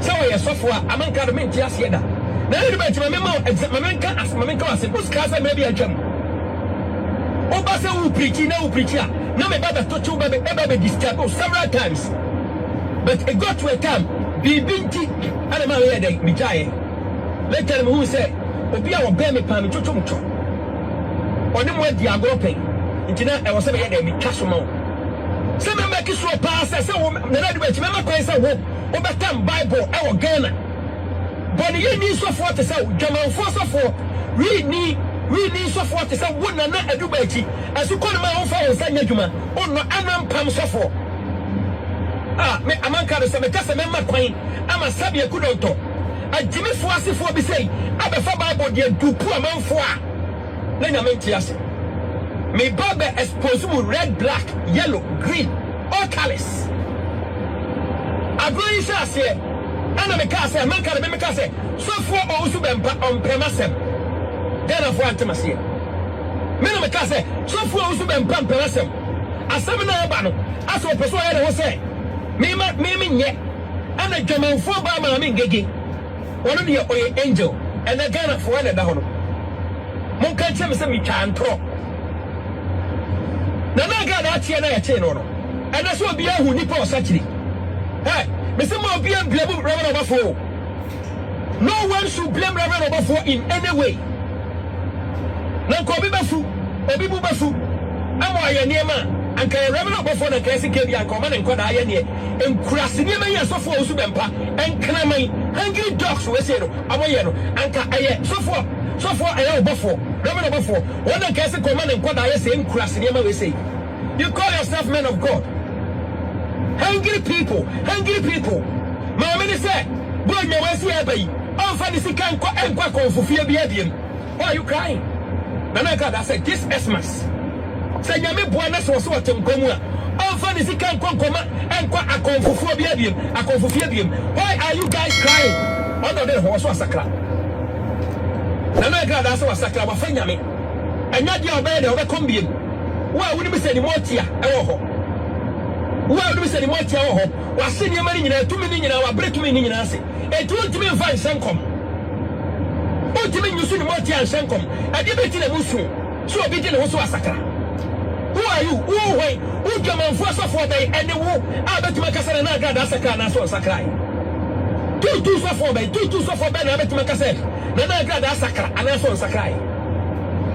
so we sofo Amankrado menti asieda na adubachi mamenka as uskasa maybe a jam obasa u preach na me baba to chuba be disturb several times but it got to a time bibinti ana ma we dey mi jaye later me who say obi a wo be me pa me chochomcho oni mo di agorope ntina e wo se be dey mi twa so ma se me make so pa se wo na radio be me ma kwen se wo obetam bible e wo Ghana but you need so for to say German for so for we need so for to say wo na adubachi asukon ma won fa won sanya djuma onno anam pam so for me Amankrado se me kase me ma kwan ama sabe akudonto agimi fo asefo bi sei abefa bible de dupu amanfo a na nyamenti ase me bible expose mu red, black, yellow, green, all colors agree ase ana me kase Amankrado me kase so for Owusu Bempah ompremasem dena fo antemase me no me kase so for Owusu Bempah ompremasem asem na eba no aso peso ya de ho se me nye ana dwamanfo ba ma me ngege wono ne oye angel and the Ghana for na da ho no mon kan che me se mi twa antro na Ghana atie na ya che no ana so obi ahu nipa osakiri me se mo obi blame Reverend Obafo no one should blame Reverend Obafo in any way na ko obi bu bafu amo aye niema anka Reverend Obafo na kesi kebi anka ma ne nkoda aye ne enkurase niema ye sofo Owusu Bempah enkraman hungry dogs we say no amoye no anka aye sofo aye Obafo Reverend Obafo wona kesi ko ma ne nkoda aye se enkurase niema we say you call yourself men of God hungry people ma me say boy me we say abai Funny sika enkwa konfufie bi adiem. Why are you crying? Nana Agradaa said this Xmas. Say nyame boa na so otemkomu a. Funny sika enkwa akonfufie bi adiem. Akonfufie biem. Why are you guys crying? Ono de ho so asakra. Nana Agradaa so asakra wa fa nyame. Enya dia obey de obekom biem. Wa woni bi se ni motia ewo ho. Wa woni bi se ni motia ewo ho. Wa se ni mari nyina tumi ni nyina wa bre tumi ni nyina ase. Etu tumi mfa nsenkom. Tumi nyusu ni motia nsenkom. Ade beti na musu. So obi de ne ho so asakra. Who are you? Who way? Who jamanfo asofo dey ene wo abetima kasa na Agradaa asakra na so asakra. Tu so for bay, tu so for bay na abetima kasa. Na Agradaa asakra ana so asakra.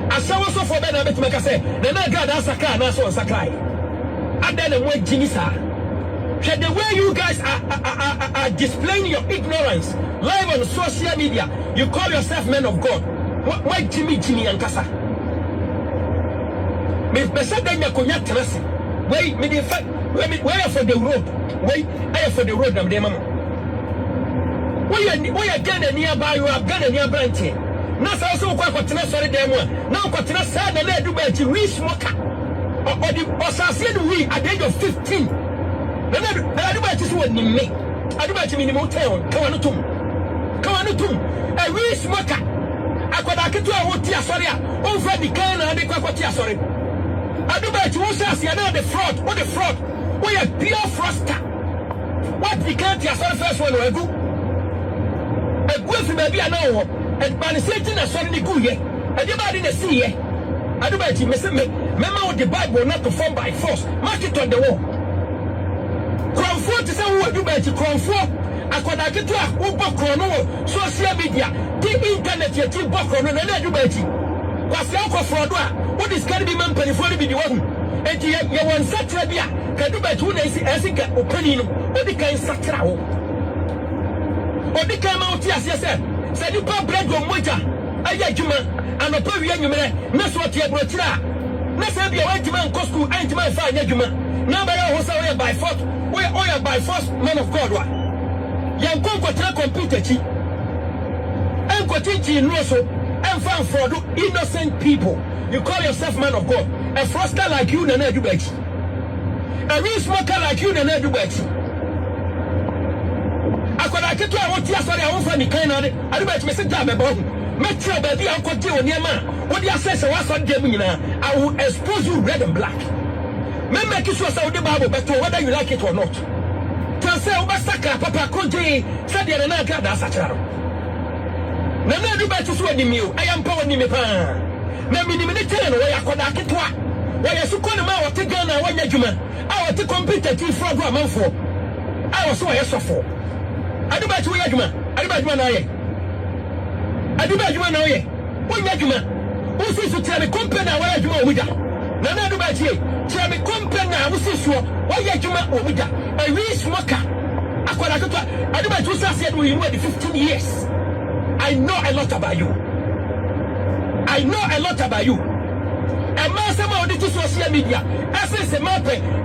Asawo so for bay na abetima kasa. Na Agradaa asakra na so asakra. Adana mo jini sa. The way you guys are displaying your ignorance live on social media, you call yourself men of God. Why Jimmy and Kasa? Me said that you could trust. Wait, me the fact. Wait for the road. Wait, I for the road. I'm there, mama. We are getting nearby. You have got a near branch. Now, also quite to sorry, them one. Now, quite to sad and let you bet you we smoker. Or the assassin we at the age of 15. I do bet you what you make. I do bet you in the motel. Come on, a real smoker. I could get to a hotel, sorry, over the can and the quacotia, sorry. I do bet you also see another fraud. What the fraud? We are pure froster. What the can't your first one will go? A good maybe I know. And by the same as sorry, good ye. And you might in the sea, eh? I do bet you, remember the Bible not to form by force. Mark it on the wall. Comfort is a word you bet you comfort. I could get to a social media, the internet, your team book on another you bet you. What's the uncle for what is going to be man penny for the video? And you want such a beer. Can you bet who they see as a opinion or the kind of sacrao? Or the kind out yes, yes, said you put bread on water. I get you man, and a per young man, that's what you brought. Let's have your anti-man costume, anti-man fine, young man. Now by was away by force. We are by force, man of God. Young Conquer computer chi. And Cotichi no so. And found fraud innocent people. You call yourself man of God. A froster like you, Nana Dubek. A real smoker like you, Nana Dubek. I could get to a hotel, sorry, I won't find the kind of it. I do bet me sit down about Metro baby, I'll continue near man. What you say, what's on Gemini? I will expose you red and black. Men make you sure the Bible, but whether you like it or not. Tell say, Obasaka, Papa Conte, said the Nana Agradaa Sacharo. Nana do bet to sweat the meal. I am power in the pan. Maybe the military where I could act it. Why you so call him out to Ghana when you man? I want to compete at you for a man for. I was so I suffer. I do bet you, man. I do bet you, I do bet you, when you man. Who says to tell me company where you are with that? Nana do bet you. Tell me company, I was so why you man with that? A real smoker. I do bet you said we were 15 years. I know a lot about you. I know a lot about you. And man, some of the social media, I say, man,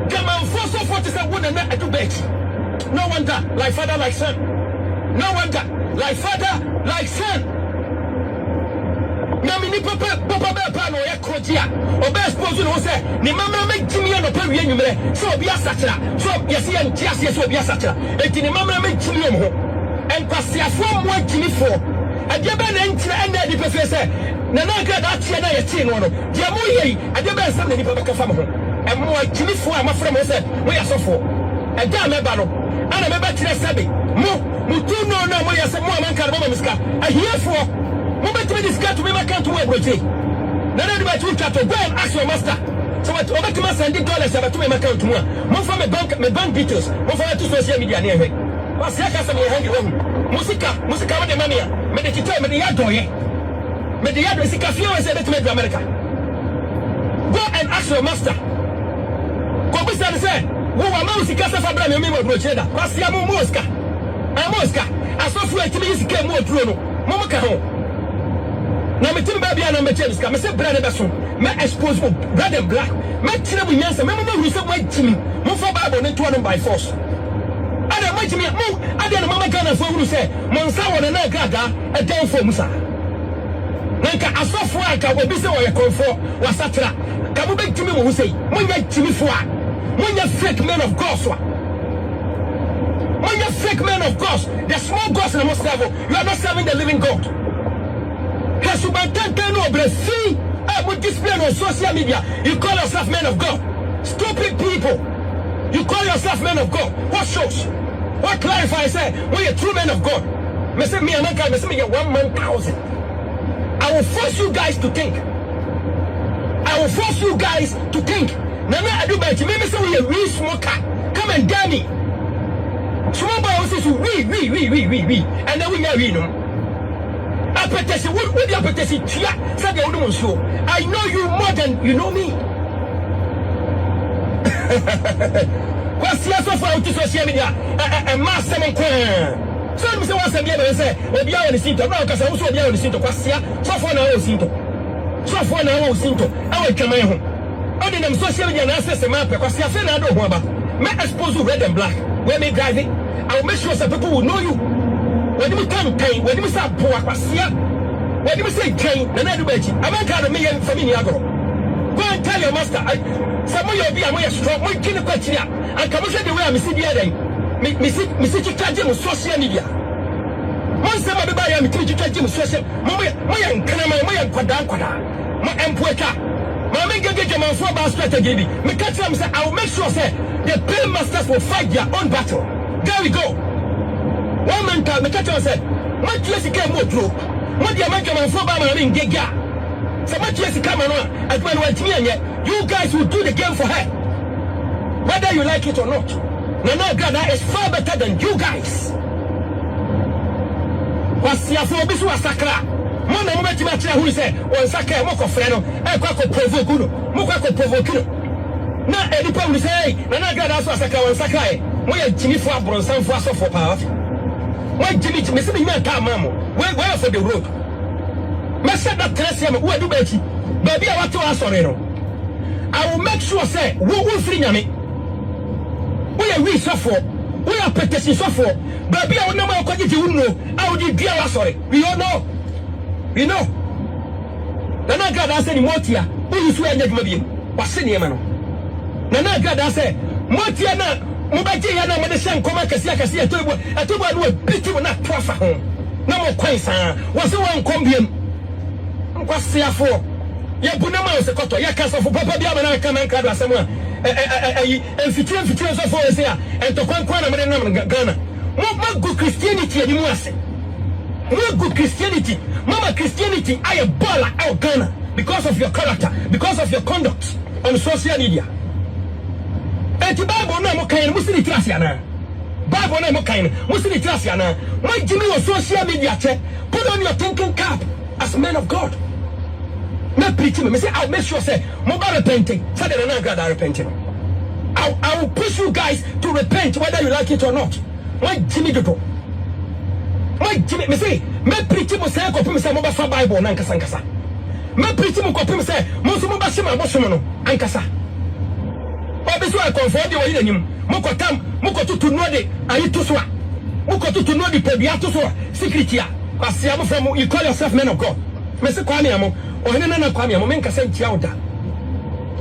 come on, 47 women at the bed. No wonder, like father, like son. No wonder, like father, like son. Now, me papa, no, ya krotia. Or best person who say, ni mama make Jimmy and Open Yenume, so be a satira. So, yes, and yes, so be a satira. And the mama make Jimmy and Passia from what Jimmy for. I never enter the professor. Nana Agradaa Tiana Yatin one. Dear Moye, I never send any public family. And more Jimmy for my friend said, we are so for. And damn a battle. And I remember Sabi. Mutu no, we are some more Amankrado. I hear for. Moment to this guy to be my country. Nana do I took to go and ask your master. So what over to my $100 about to my account to more from my bank details. More from my social media near me. What's your customer hanging home? Musica, with the money. Medicate, Mediadoye. Mediado is a few years to America. Go and ask your master. Go and say, who are Musica Fabra, your member of Rocheda, Pasiamo Mosca. I'm Mosca. I saw you to me, came more Bruno. Momoka home. Now, my team baby and my James come and say, Brother Basson, may expose red and black. My children, remember who said, white Jimmy, move for Bible and to by force. And much me, I didn't mama can afford to say, Monsa and Agradaa, a down for Musa. Nanka asofo aka obi se wo ye comfort wasatra ka mo betimi mo say monya timi fo a monya fake men of God so monya fake men of God the small gods in the most level you are not serving the living God kasubantanta no brefi e mo display on social media you call yourself men of God stupid people you call yourself men of God what shows what clarify say we are true men of God me say me amanka me say me 1,000 I will force you guys to think. I will force you guys to think. Nana adu ba maybe say we a real smoker. Come and dare me. Small boy will say we. And then we know we know. Appetition, what the appetition? Say they don't show. I know you more than you know me. What's the so far to social media? A mass semen. So me say one say say obi a woni sinto na okasa wo so obi a woni sinto kwasia so for na wo sinto e wo twaman ho o de nam social media na access ma pe kwasia fe na do ho aba me expose you red and black when me driving I will make sure that people will know you when me can when me say bo kwasia when me say train na do ba chi Amankrado me yen family agro go and tell your master some you be am strong mo kini kwatiri a come show the way am see dia den me see chikaje mu social media mon se ma be ba ya me chikaje mu social mo ya nkana mo ya kwada mo empoeta ma me gege man for ba strategy bi me catch them say I will make sure say the paymasters will fight their own battle. There we go. One man tell me catch them say mo tiesi ka mo dro mo dia man for ba ma me ngege so mo tiesi ka ma no adwa no antimi anye you guys will do the game for her whether you like it or not. Agradaa is far better than you guys. Wasiafo obi so asakra. Mo na mo betima kira hu say on sakra mo ko frɛ no e kwa ko provoke no. Mo kwa ko provoke no. Na edipa wu say Agradaa so asakra on sakra e. Mo ya jimifo abronsanfo asofo pa. Mo jimi me se me nya ma mo. Where for the road. Me said that trust me wo adu ba chi. Ba bia wato asore no. I will make sure say wo free nyame. We are we suffer. We are petition suffer. But be our number of quantity you know. I would be sorry. We all know. We know. Agradaa said Motia. Who you swear that maybe was senior man. Agradaa said Motia na Mubaji and Madison come back as I told you. I told you a bit will not profit home. No more coins. Was the one combium? What's there for? Ya Bunama was a cotton. Ya castle for Papa Diamond come and cut someone. And fitting so for us here and to Kwankwana Ghana. What good Christianity and you must say? What good Christianity? Mama Christianity, I a baller out Ghana because of your character, because of your conduct on social media. And the Bible no more kind Muslim Trasiana. Bible no more kind Muslim Trasiana. My Jimmy on social media check. Put on your thinking cap as men of God. Not preaching me. Say I'll make sure say mobile repenting. Say that Agradaa repenting. I will push you guys to repent whether you like it or not. Why Jimmy do? Why Jimmy? Me say me preaching mo say ko me say mo ba fa Bible na nkasa nkasa. Me preaching mo ko me say mo so mo ba shema bo shema no ankasa. Obi so I comfort the way anim. Mo ko tam mo ko tutu no de ayi to so a. Mo ko tutu no de pedua to so a. Security a. Kwasia mo from you call yourself men of God. Me say kwame amo. Ohene na kwame amo men kasa ntia oda.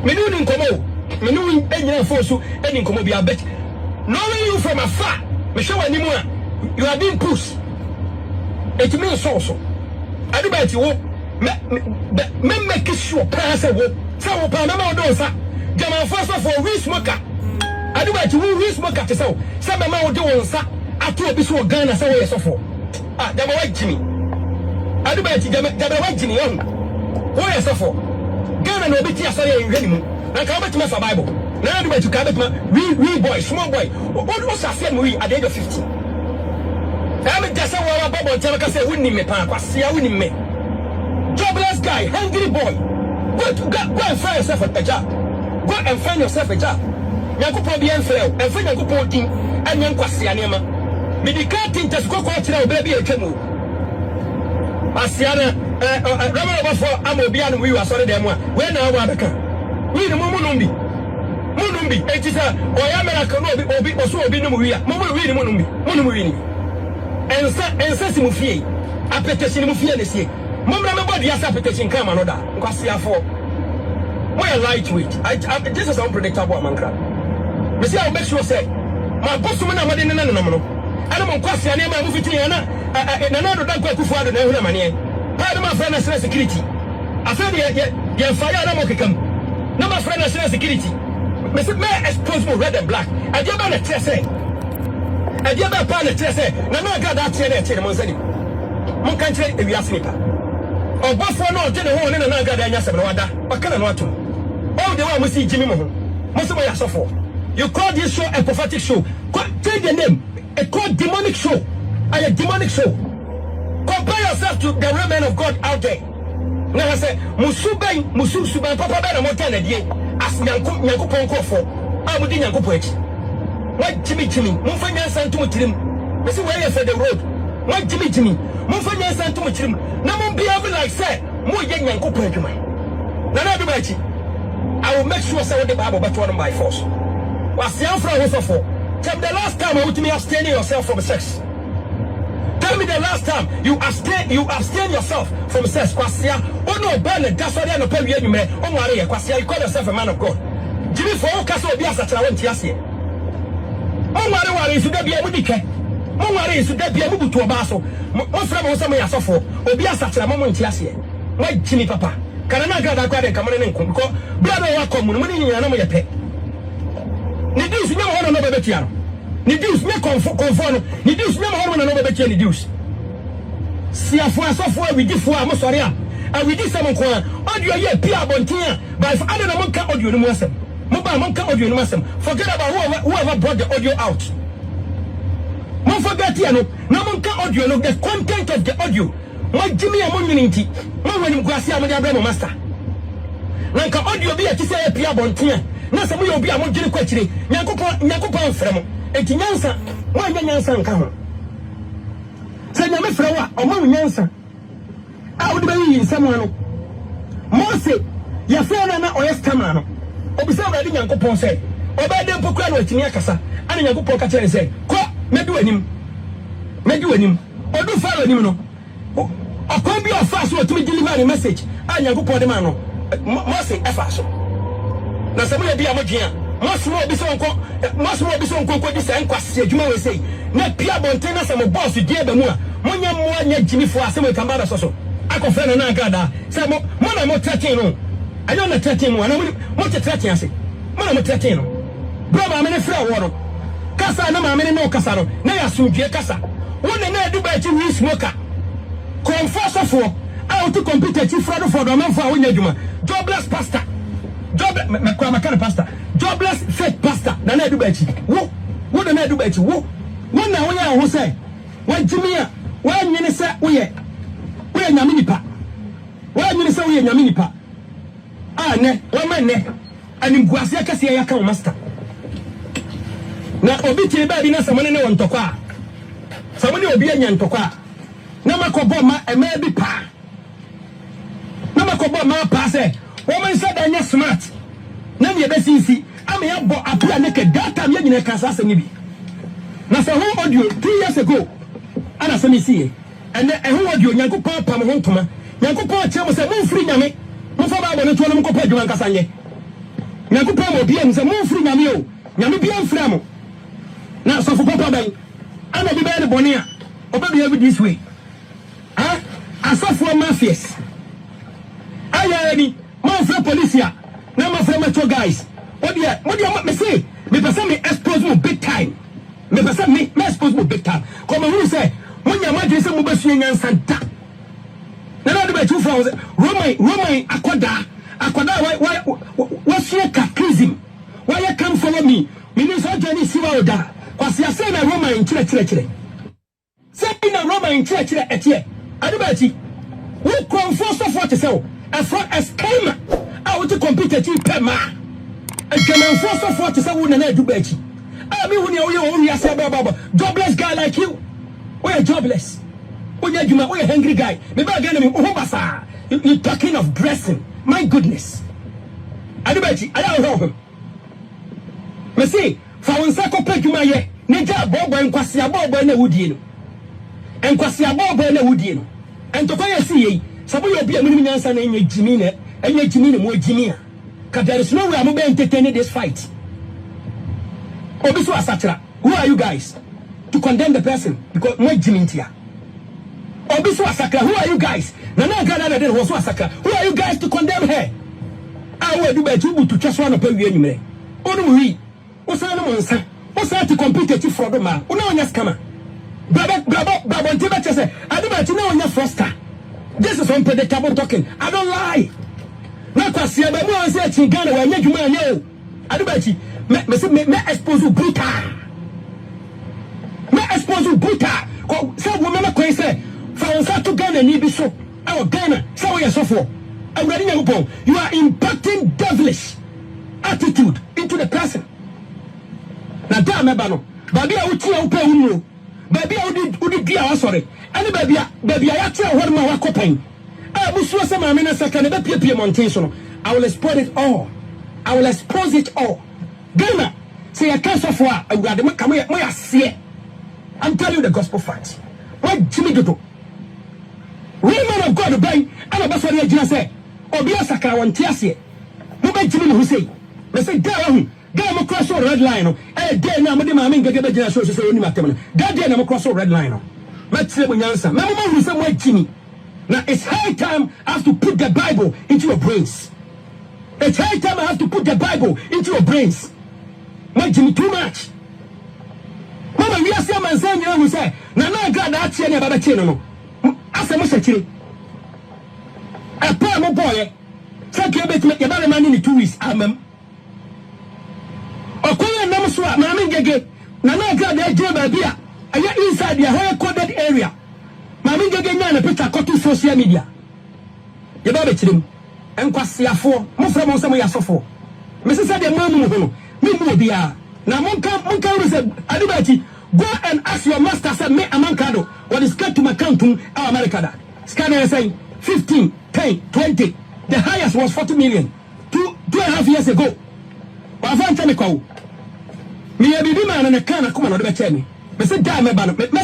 Me no ni nkomo. Me no enyina fosu eni nkomo bi abet. Knowing you from afar. Me show anymore. You are being pushed. It means so. Anybody wo me make sure pass a wo. Say wo pa na do sa. Jama first of all we smoker. Anybody wo we smoker te say. Say me ma wo de won sa. Ato obi so Ghana say wo yesofo. Ah, jama wa jimi. Anybody jama wa jimi on. Wo yesofo. Ghana no obi ti asore enhwe mu. Na ka obi ti for Bible. Na anybody ka obi we boy, small boy. What say we at the age of 50. I'm just a Bible tell us say winning me pa kwasia winning me. Jobless guy, hungry boy. Go and find yourself a job. Go and find yourself a job. Nyankopon bi enfrel, enfre Nyankopon din anyan kwasia nema. Medical tin just go kira obabi etwemu. Asiana Rama for amobia no we was sorry dem a. We na wa beka. We no mumu no bi. Munumbi, it is a Oyamaka Obi also be no movie. Munumbi, Munumbi. And Sessimufi, a petition Mufianesi. Mumma body has a petition come another. Quasia for. Why lightweight? This is unpredictable, Manka. Monsieur, I'll make sure say, my boss woman, I'm in another nominal. I don't want Quasia name, I'm moving and another don't go for the name of money. Pardon my friend, national security. I said, yeah, fire, I'm okay. Come. No, my friend, national security. Mr. May expose me red and black. I did not test it. I did not plan a test it. No, I got that chair, Monzani. Mon country, if you ask me. Or Buffalo, no, general, and I got a Yasamada. What can I want to? Oh, the one we see Jimmy Moho. Most of my suffer. You call this show a prophetic show. Take the name. It's called demonic show. A demonic show. Compare yourself to the real men of God out there. Now I say, Musu Suban, Papa Ben, and Montana, as Yanko Ponko for. I would Yanko Poet. What Jimmy, Mufanya San to him. This is where you said the road. What Jimmy, Mufanya San to him. No one be able like say, more young Yanko Poet. I will make sure say the Bible but one by force. What's the answer for? Tell me the last time I would me abstaining yourself from sex. Tell me the last time you abstain yourself from sex. Kwasia, oh no, Bernard, that's why I don't pay you, man. Oh, Maria, Kwasia, you call yourself a man of God. Jimmy for all castle be as a child, Tiasia. Oh, Maria, is to be a Mudike. Oh, Maria, is to be a Mubu to a basso. One friend was somewhere so for, or be as a child, Mamma Tiasia. Why, Jimmy Papa? Can I get a card and come in and come? Brother, welcome, money, and I'm a pet. Nidus, no one another Betiano. Nidus, me conform. Nidus, no one another Betian Nidus. See a for software we give for Amosaria. And we did some audio here, Pia Bontia, but if I don't know, Monka audio no Muslim. Mobile Monka audio no Muslim. Forget about whoever brought the audio out. Mon forget here, no Monka audio, no, the content of the audio. My Jimmy and Monunity. No one in Gracia, my Abraham master. Like audio be a Tissa Pia Bontia. Nasa mu obi a mo dwene kwachire nyankopon frem enti nyansa wa nyansa nka ho se nyame frem a o mo nyansa a wo de bayi nsam ano Mose ya fe na o yestama no obi se obi nyankopon se oba de pokura na otimi akasa ana nyankopon ka kire se ko medu anim odu fa anim no akon bi ofa so otimi deliver the message a nyankopon de ma no Mose efa so na samu ya bia modwea Mosmo obi so nko di se nkwase adwuma we sei na pia bonten na sam boss die ba mu a monya mo anya jimi fo asem ka ba so akofre na Agradaa se mo na mo 13 no ayo na 13 mo na mo 13 ase mo na mo 13 no bro ba me ne fra wo no kasa na ma me ne no kasa no na ya sundue kasa wona na adu ba chi wi smoker confess of out to computer chi fra do for do man fo a wonya adwuma jobless pastor jobless me pastor jobless fake pastor na na do bachi wo na do bachi wo na wo ya ho say wa jimia wa nyene se wo ye nyame nipa wa nyene se wo ye nyame nipa ah ne wa man ne anim guase akase ya kan master na obi tire ba bi na samone ne won tokwa samone obi anya ntokwa na makobo ma ema bi pa na makobo ma pa se woman said I'm smart. Name ye besi ame ya bo apia neke data me nyine kasa asemi bi. Na se ho audio 2 years ago. Ana se me see. And ho audio Nyankopon pam ho ntoma. Nyankopon che mo se mo mfiri nyame. Mo fa ba bo ne to no mo kopa adwuma nkasa nye. Nyankopon mo bia mo se mo mfiri nyame o. Nyame bia mfiri mo. Na so fo papa ban. Ana bi ba ne boni a. Oba be this way. Ah? Asafo mafias. Aya ni my friend policia, now my friend metro guys. What do you me say? Me person me expose me big time. Me person me expose me big time. Come on, who say? When you imagine say mo be su nyansa da. Na na do be two friends. Roman akwada what's your catechism? Why you come follow me? Me no so journey siwa oda. Kwase ya say na Roman chire. Say na Roman chire etie. Adu ba ti. Who confess of what you say? As far as came out to compete at Pema, and German force of what is a woman do bechi. I mean, when you only say about jobless guy like you, we're jobless. When you're a hungry guy, maybe again, you're talking of dressing. My goodness. I do bet you, I don't know him. Me say fa won sa ko pedwuma ye ne ja bobo enkwase bobo na wudie no enkwase bobo na wudie no entokwa ye si ye sabo ye obi amini nyansa na enye jimi ne mo jimi a ka there is no way am be entertain this fight obi so asatra. Who are you guys to condemn the person because mo jimi ntia obi so asakra? Who are you guys? Na Agradaa de was so asakra. Who are you guys to condemn her? Awe du ba tu to twaso na pa wie nyumre onu wi osa no monsa osa ti competitive fraud ma una onya scammer baba ntiba chese adeba ti na onya fraudster. This is unpredictable talking. I don't lie. Na kwase ba mu on say chi Ghana wa nya dwuma anya o adeba ti me expose brutal. Me expose brutal ko say wo me ko say fa on sa to Ghana ni bi so awo Ghana say wo yesofo. You are impacting devilish attitude into the person. Now, damn, Mebano, baby, I would tell you, baby, I would be sorry. And baby, I tell what my copying. I will show some minister can never be montation. I will expose it all. I will expose it all. Ghana, say a cancer for I would come here. I see. I'm telling you the gospel facts. What Jimmy do? Women of God, bang, and a bus what you say. Obia sakra won tiase mo ba jimi no say me say da mo cross red line no day na mo de ma me ngege be jina so oni matem no da day na mo cross red line no ma tire mo nyansa me mo hu say mo jimi. Now it's high time I have to put the Bible into your brains. It's high time I have to put the Bible into your brains. Mo jimi too much. Mama we say man say nyina mo say na Agradaa tie na baba tie no asa mo sekire a poor mo boy. Say you bet me your man in 2 weeks. Amem. Okoye nam so a na me gege. Na Agradaa je ba bia. Aya inside the high coded area. Ma me gege nya na picture koto social media. Ye ba be kirim. Enkwasiafo. Mo fra mo se mo yasofo. Me se say the mamu mo no. Me mo bia. Na mon kan say adibati go and ask your master say me Amankrado what is cut to my account to America. Scanner say 15, 10, 20. The highest was 40 million. 2.5 years ago. I found Temiko. Me a baby man and a can of come on the channel. But say, damn, me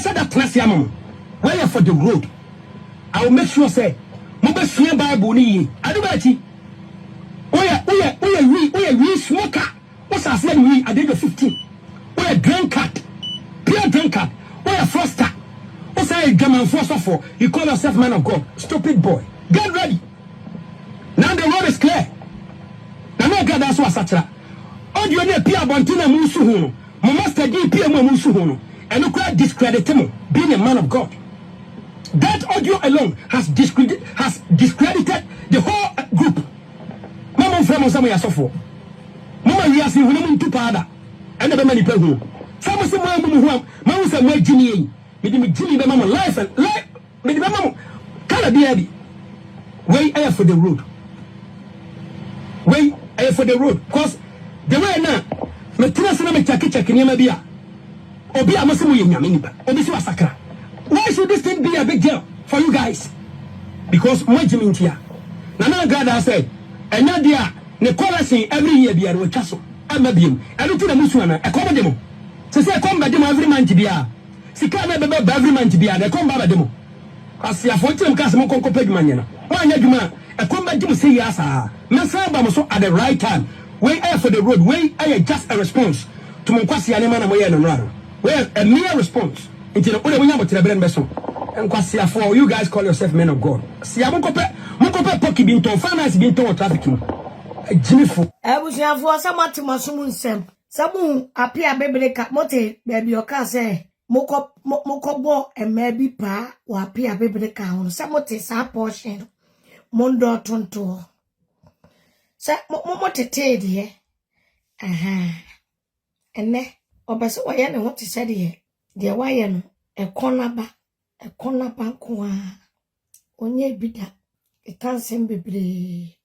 say that class yamam. Where for the road? I will make sure say, Mobile Swim Bible ni. Adibati. We smoker. What's I said we at the age of 15? We a drunkard. Pure drunkard. We a froster. What's I German force for? You call yourself man of God. Stupid boy. Get ready. Now the road is clear. Now Agradaa so asatra. Audio ne pia bontina musu hono. Mo master di pia mo musu hono. And look at discredit him being a man of God. That audio alone has discredited the whole group. Mama from some yasofo. Mama we are seeing him to pada. And the many people. Some say mama say my Jimmy. Me Jimmy be mama life and life. Me mama kala bi. Way air for the road. Way air for the road. Because the way now, me tina se na me check ni ma bia. Obi amasimu ye nyame nipa. Obi so asakra. Why should this thing be a big deal for you guys? Because mo jimintia. Na Agradaa said, enya dia ne collation every year bia we twa so. Amabiem. Eno to na musu ana. E come demo. Se come ba demo every month bia. Sika na be every month bia. E come ba demo. Asia for tim ka se mo konko peduma nyena. Wanya dwuma e komba dim say yasa me samba mo so at the right time way air for the road way air just a response to mon kwasi ane mana mo ye no no we a mere response until we nya mo tere bere beso en kwasi for you guys call yourself men of God sia mo kope poki binton finance binton traffic no jimifo ebusiafo samati masum nsem sabu apia bebreka mote baby oka say mokobo ema bi pa wa apia bebreka ho samote sa portion Mondo tonto. Sa mo tete de. Ene obaso wa ye ne ho te se de wa ye no ekonaba ko a onye bida e kan sem bebre.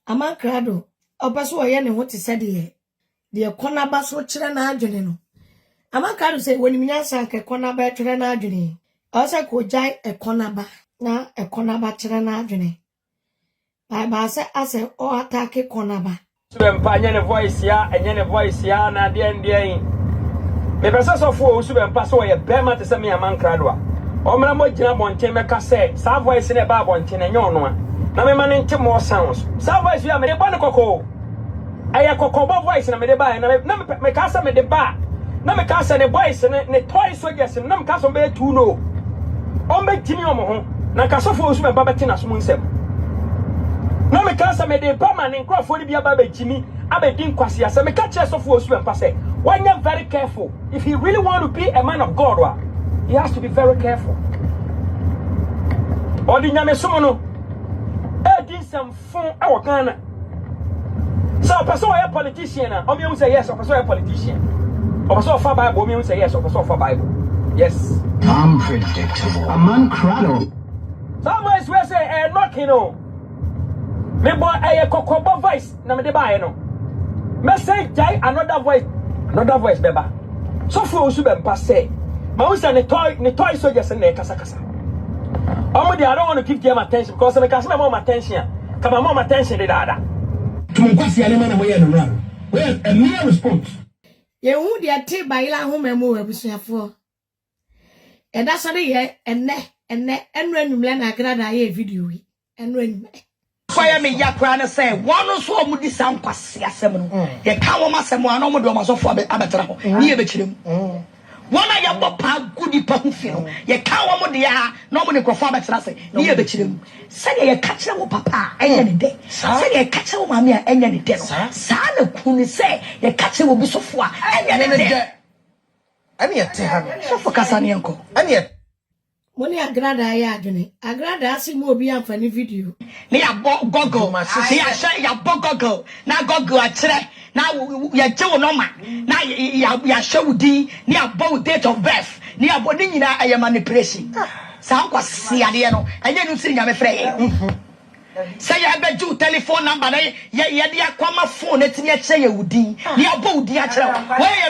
Amankrado obaso wa ye ne ho te se de ekonaba so kire na adwene no. Amankrado se woni minyansa ka ekonaba kire na adwene. O se ko jai ekonaba na kire na adwene. Bible say ase o attack konaba Bempah nyane voice ya enyane voice ya na de me pesa so fo Owusu Bempah so ye bema te se me Amankrado a omra mo gina bonten meka se sa voice ne ba bonten enye ono a na me ma ne ntem mo sounds sa voice ya me de ba ne kokko aya kokko bo voice na me de ba na me ka se me de ba na me ka se ne voice ne toy so yes na me ka so be tu no o me gimi o mo ho na ka so fo Owusu Bempah beti na so mo nsem no me can say me de ba man nkrofo ni bia ba begimi abedin kwase ase me ka che so fo Owusu Bempah say when you're very careful if he really want to be a man of God he has to be very careful odi nyame somo no e din sam fun e wo Ghana so person a politician na o me say yes o person a politician o person of Bible o me say yes o person of Bible yes unpredictable Amankrado sometimes we say knocking on me boy kokobo voice na me de ba no me say jai another voice beba so for Owusu Bempah say ma we say ne toy soldiers na kasa omo they don't want to give them attention because they can say more attention come more attention de dada to nkwasi ale na moye no ra we a mere response ye hu de ate baila ho memo abusuafo e da so de ye enne enu anumle na Agradaa ye video yi enu anumle fire me yakra na say one so mu di sam kwase asem no ye ka wo masem ano mo do masofo abetra ho ni ye bekirem wona ya bopa gudi pa hu fi no ye ka wo mo de ha no mo ne krofo abetra say ni ye bekirem se ye ka kire wo papa enye ne de se ye ka kire wo mama a enye ne de no sa na kunu se ye ka kire wo bisofo a enye ne de ani ate ha so focus an yanko ani Moni Agradaa ya adwene Agradaa si mo obi amfani video ni ya Google ni ya share ya Google na Google a kire na ya je wo normal na ya show di ni ya date of birth ni ya bo ni nyina aye manipulation sa kwase ade no enye nu siri nyame frɛ ye say ya beju telephone number na ye de akwama phone etimi a kire ya wudi ni ya bo wudi a kire where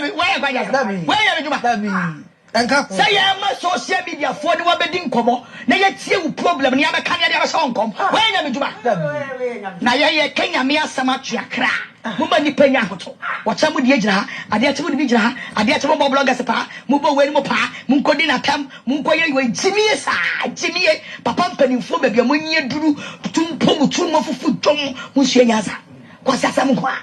say my social media for the wedding komo na ye tie wo problem na ya be kan ya de so nkom we nya me djuma na ye Kenya me asama tuakra mo ba ni panya hoto wo cha mu de agyina ha ade a che mo de bi gyina ha ade a che mo bloggers pa mo bo we ni mo pa mo nkodi na tam mo nkoye we jimie sa jimie papa mpanimfo ba bia mo nyie duru tumpo mo tumo fufu dwom mo hye nyaza kwase asam kwa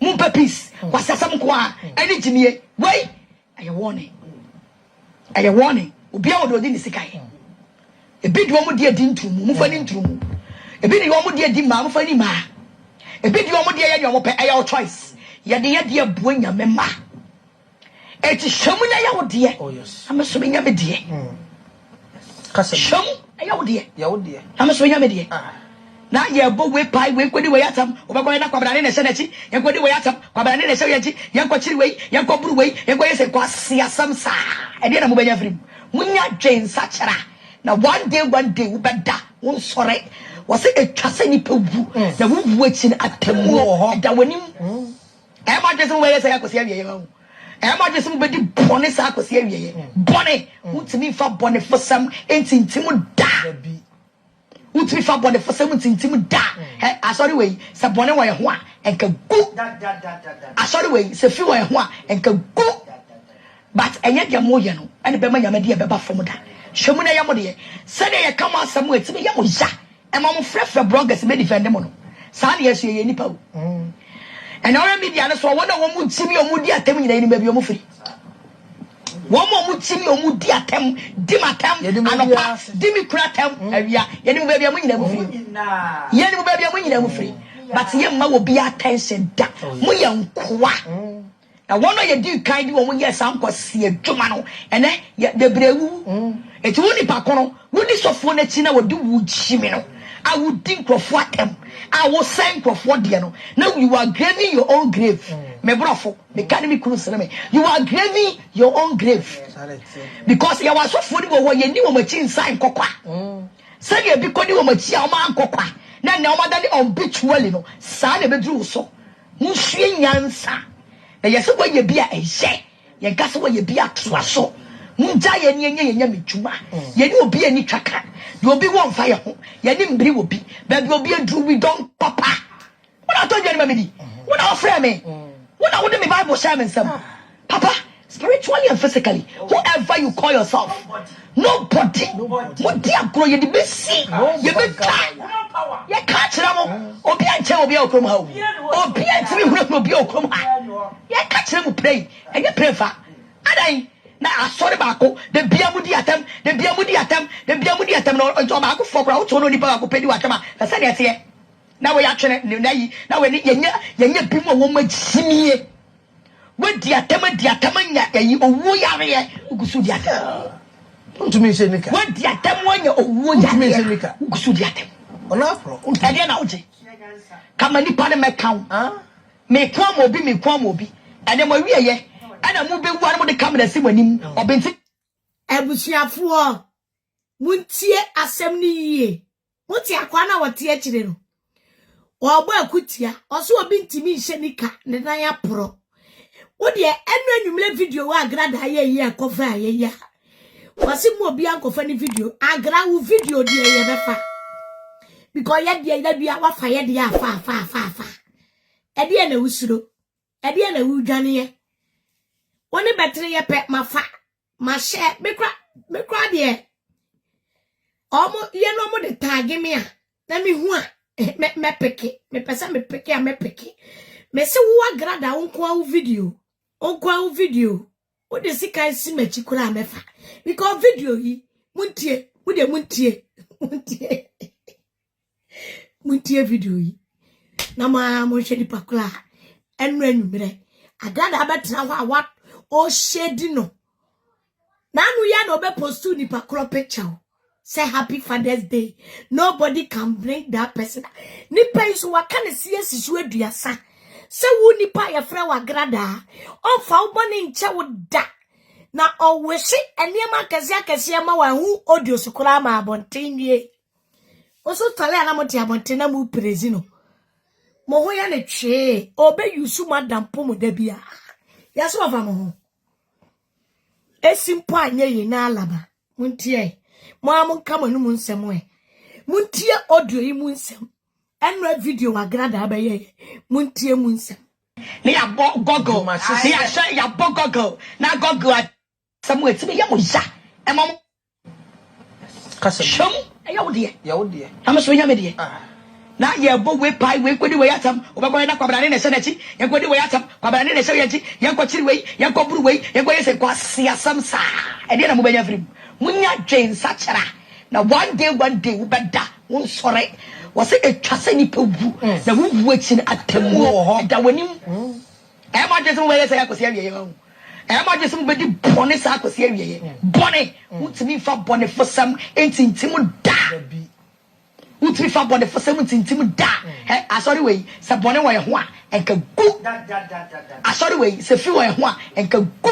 mo papis kwase asam kwa ani jimie we aye warning aye warning obi a wo de ni sikae ebi di omo de adi ntumu mu fa ni ntumu ebi di omo de adi ma mu fa ni ma ebi di omo de ye nyomo pe aye choice ye de abuo nyame ma eti hwemu na ya wo de oh yes ameso be nyame de kasa hwemu aye wo de ya wo de ameso be nyame de na ye bo we pai we kwedi we atam obekwa na kwabra ne na senachi ye kwedi we atam kwabra ne na se ye ye kwachiri we ye kwaburu we ye kwye se kwase asam sa e de na mo benya frim munya dwen sachara na one day we beda won sore wo se etwase ni pewu na wo wu achi atamu da wanim e ma dwese we ye se yakosi awie ye ho e ma dwese mo bedi bone sa akosi awie ye bone utimi fa bone fosam entintim da utimi fa bone fosam entintim da asori we se bone wo ye ho a enka gu asori we se fi wo ye ho a enka gu but enye dia mo ye no ene be ma nyame dia be ba fom da hwemu na ye mo de se de ye kama asam etimi ye mo ja e ma mo frefre bloggers me defend mo no sa na yesu ye nipa o and our media no so wona wo mu ntimi o mu di atem nyina ni ba bi o mu firi wo mo mu ntimi o mu di atem di matem anopa di mi kura tem awia ye ni mu ba bi o mu nyina mu firi ye ni mu ba bi o mu nyina mu firi but ye ma wo bi attention da mu ye nkoa na wono ye di kan di wo mu ye sam kwase adwuma no ene de brewu eti woni pa kono woni sofo na chi na wo di wu chimi no I would think crofo atem I will send crofo de no now you are graving your own grave me brofo me kan me kunu sene me you are graving your own grave because you was sofo ni wo ye ni wo machi nsan kokwa say ye bi kodi wo machi a wo man kokwa na na wo madani obitually no sa na be duru so nhwe nyansa na yese wo ye bi a ehye ye gase wo ye bi a toa so munja ye ni enye ye nya medwuma ye ni obi ani twaka de obi won fa ye ho ye ni mbiri obi ba bi obi aduru we don papa I told you anybody. What our friend me? What I wouldn't be Bible sharing some. Papa, spiritually and physically, whoever you call yourself, nobody. What dear grow you the best see. You be kind. You catch them. Or be a child of your croma. Or be a tree will be your croma. You catch them pray and you pray for. And I. Na asori baako de bia mu di atam de bia mu di atam de bia mu di atam no nto baako fokra wo to no nipa baako pedi watama na se de te na we ya twene na yi na we yenya bi mu wo ma chimie we di atam nya yi owu yare ugusu di atam Untumi se nika we di atam nya owu yare ugusu di atam ona afro ade na oje kama nipa ne meka me kwa obi ade mo wieye ana mu be wu de kamera si manim obenti ebusuafo muntie asem ni yie muti akwa na wote akire no ogbo akutia oso obi ntimi nhye nika ne nan ya pro wo de enu anwumle video wa Agradaa ye akofa ye wasi mu obi ankofa ni video agra wo video de ye befa because ye de da bia wa fa ye de afa e de na wusuro e de na wudwane ye woni betre ye pe mafa ma share me kra de omo ye no mo de tag me a na me hu a me peke me pesa me peke a me peke me se wo Agradaa onko video wo de sika si machi kura mefa because video yi muntie video yi na ma mo hwedi pakula enu anwumre Agradaa betra ho a what o shedi no nanu ya no be postu ni pakro picture say happy Father's Day. Nobody can bring that person ni pay so waka ne siesi so aduasa se wo nipa ya fra wa Agradaa on fa wo bone nche wo da na o wehye eniema kase ma wa hu audio sukura ma abonten nie oso tale ana mo ti abonten na mu prezi no mo ho ya ne twe obe yusu madam pomo da bia ya so fa mo ho esimpo anye yi na alaba muntie mo am nka mo no mu nsem muntie audio yi mu nsem enra video wa Agradaa ba ye muntie mu nsem ni ya gogo ni ya share ya gogo na gogo samu etimi ya mo ja e mo kasa shom e ya wo de am so nya me de na ye bo we pai we kwedi we atam obekwa na kwabra ne se na chi ye kwedi we atam kwabra ne se ye chi ye kwachiri we ye kwaburu we ye kwye se kwase asam sa e de na mo benya frim munya dwen sa chera na one day we beda won sore wo se etwase ni pewu na wo wu achi na atamu da wanim e ma dwe se mo ye se akosi awie ye ho e ma dwe se mo bedi bone sa akosi awie ye bone mutimi fa bone fosam entintim da utri fa bone for 17 da asori we se bone wo ye ho a enka gu asori we se fi wo ye ho a enka gu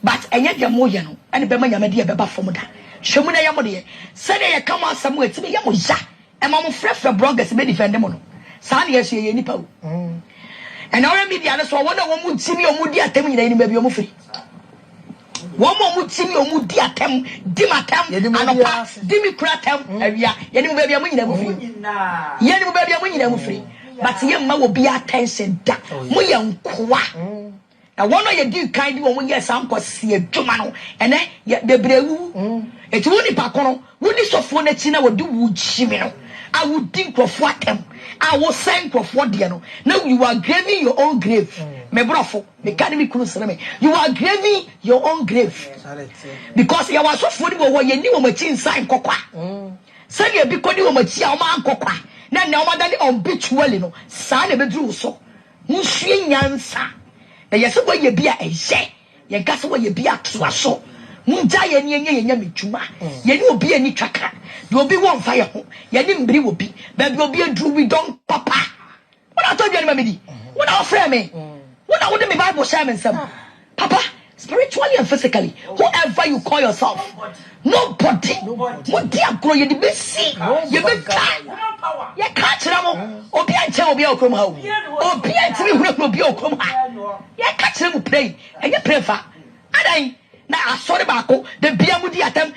but enye de mo ye no ene be ma nyame de be ba fom da hwemu na ye mo de se de ye kama asam etime ye mo ja e ma mo frefre bloggers be defend mo no sa na ye so ye nipa o and our media no so wona wo mu ntimi o mu di atam nyina ni ba bi o mu firi wo mo timi o mu di atem di matem anopa di mi kratem awia ye ni mo bia mo nyina mu firi but ye ma wo bia attention da mo ye nkoa na wono ye di kan di wo mo ye sam kwase adwuma no ene bebrewu eti woni pa kono woni sofo na chi na wo di wu chimi no a wo di nkrofo atem a wo sen nkrofo de no now you are graving your own grave me brofo me kan me kunu sere me you are graving your own grave because you was sofo ni wo ye ni wo machi nsan kokwa se ye bi kodi wo machi a wo ma kokwa na na wo ma dani obitually no sa na bedru so nhwie nyansa na yese wo ye bi a ehye ye gase wo ye bi a toa so munja ye ni enye ye nya metuma ye ni obi ani twaka de obi won fa ye ho ye ni mbiri obi ba bi obi adru we don papa what I told you anybody di what I offer me what I would me Bible share some papa spiritually and physically whoever you call yourself nobody what dia grow ye the be see ye be kind ye catch them obi anche obi okrom ha obi antimi huru obi okrom ha ye catch them pray and you pray for adai na asori baako de bia mu di atam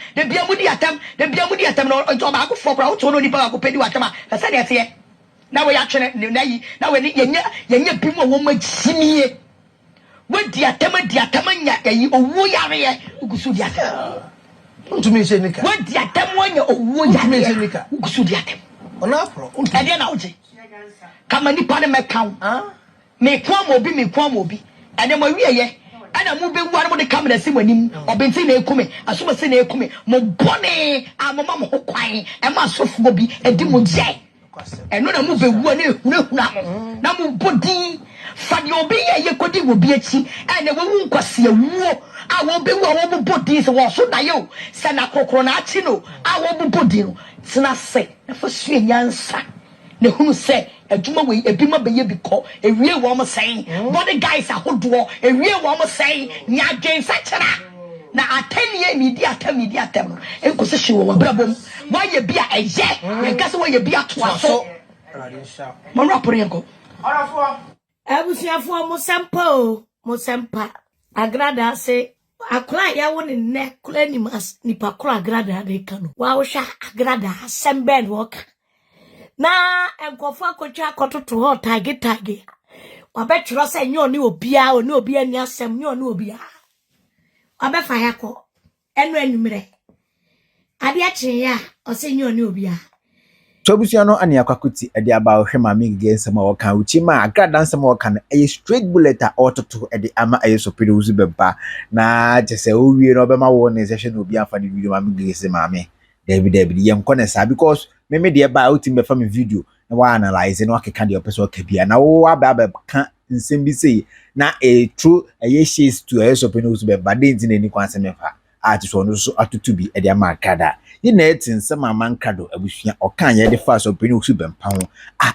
no nto baako fokra wo to no nipa baako pedi watama se de te na we atwene na yi na we yenya bi mo won magimie we diatama nya yi owu yare ugusu diatama ntumi se nika we diatama nya owu yare ugusu diatama ona pro ade na oje kama nipa ne mekaw me kwa obi ade mo wieye ana mu be ware mo de kamera si manim obenti na ekume asoma se na ekume mo bone amoma mo kwan e ma sofo bi edi mo je eno na mu be wu na ehuna na mu bodi fa de obi ye kodi obi achi ana wo nkwase awuo a wo be wu a wo bodi se wo so na yo se na kokoro na achi no a wo bodi no sina se na fa su nyansa ne hunu se adwuma we ebima beye bi ko ewie wo mo sen body guys ahodo ewie wo mo sen nya dwen sachara na atanie midi atem enkoso hye wo brabom wa ye bia eye ye gase wa ye bia to aso mo raporo yenko arafo abusiafo mo sempa Agradaa se akura ya woni ne kula ni mas ni pakura Agradaa de kanu wa wo hwa Agradaa sembed work na enkofo akotwa akototo ho tagi wabetro se nyo ni obia ni asem nyo ni obia wabefa yako enu enumre ade ache ya ose nyo ni obia so busia no ane akwakuti ade aba ohwe maame ngige nsem a woka uchi ma Agradaa nsem a woka no eye straight bullet a ototo ade ama eye so pede Owusu Bempah na jese owie no obema wo ne session obi afa de video maame ngige se maame David yem konesa because me de ba outim be fa me video na wa analyze na wakeka de opeso ka bia na wo aba ka nsem bi sei na true eye shares to eye so pede Owusu Bempah de nti na ni kwanse me fa ati so no so atutu bi ade ama Agradaa yi na etin nsem Amankrado abusua okan ye de fa so pede Owusu Bempah ho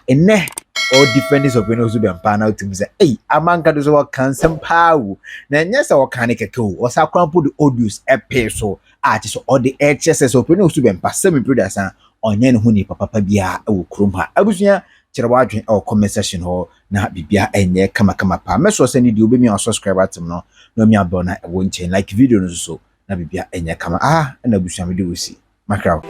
ene all defenders of Owusu Bempah na utim say Amankrado so wakan nsem paawo na nyesa wakan ne keke o osa krampo de audios epe so ati so all the HSS of Owusu Bempah semi producer onye ne ho ni papa bia e wo krom ha abusua kire wadwen e comment section ho na bibia enye kama pa meso se ni di obemi on subscribe atem no na mi abon na e wo nchen like video no so na bibia enye kama na abusua me de wosi makraw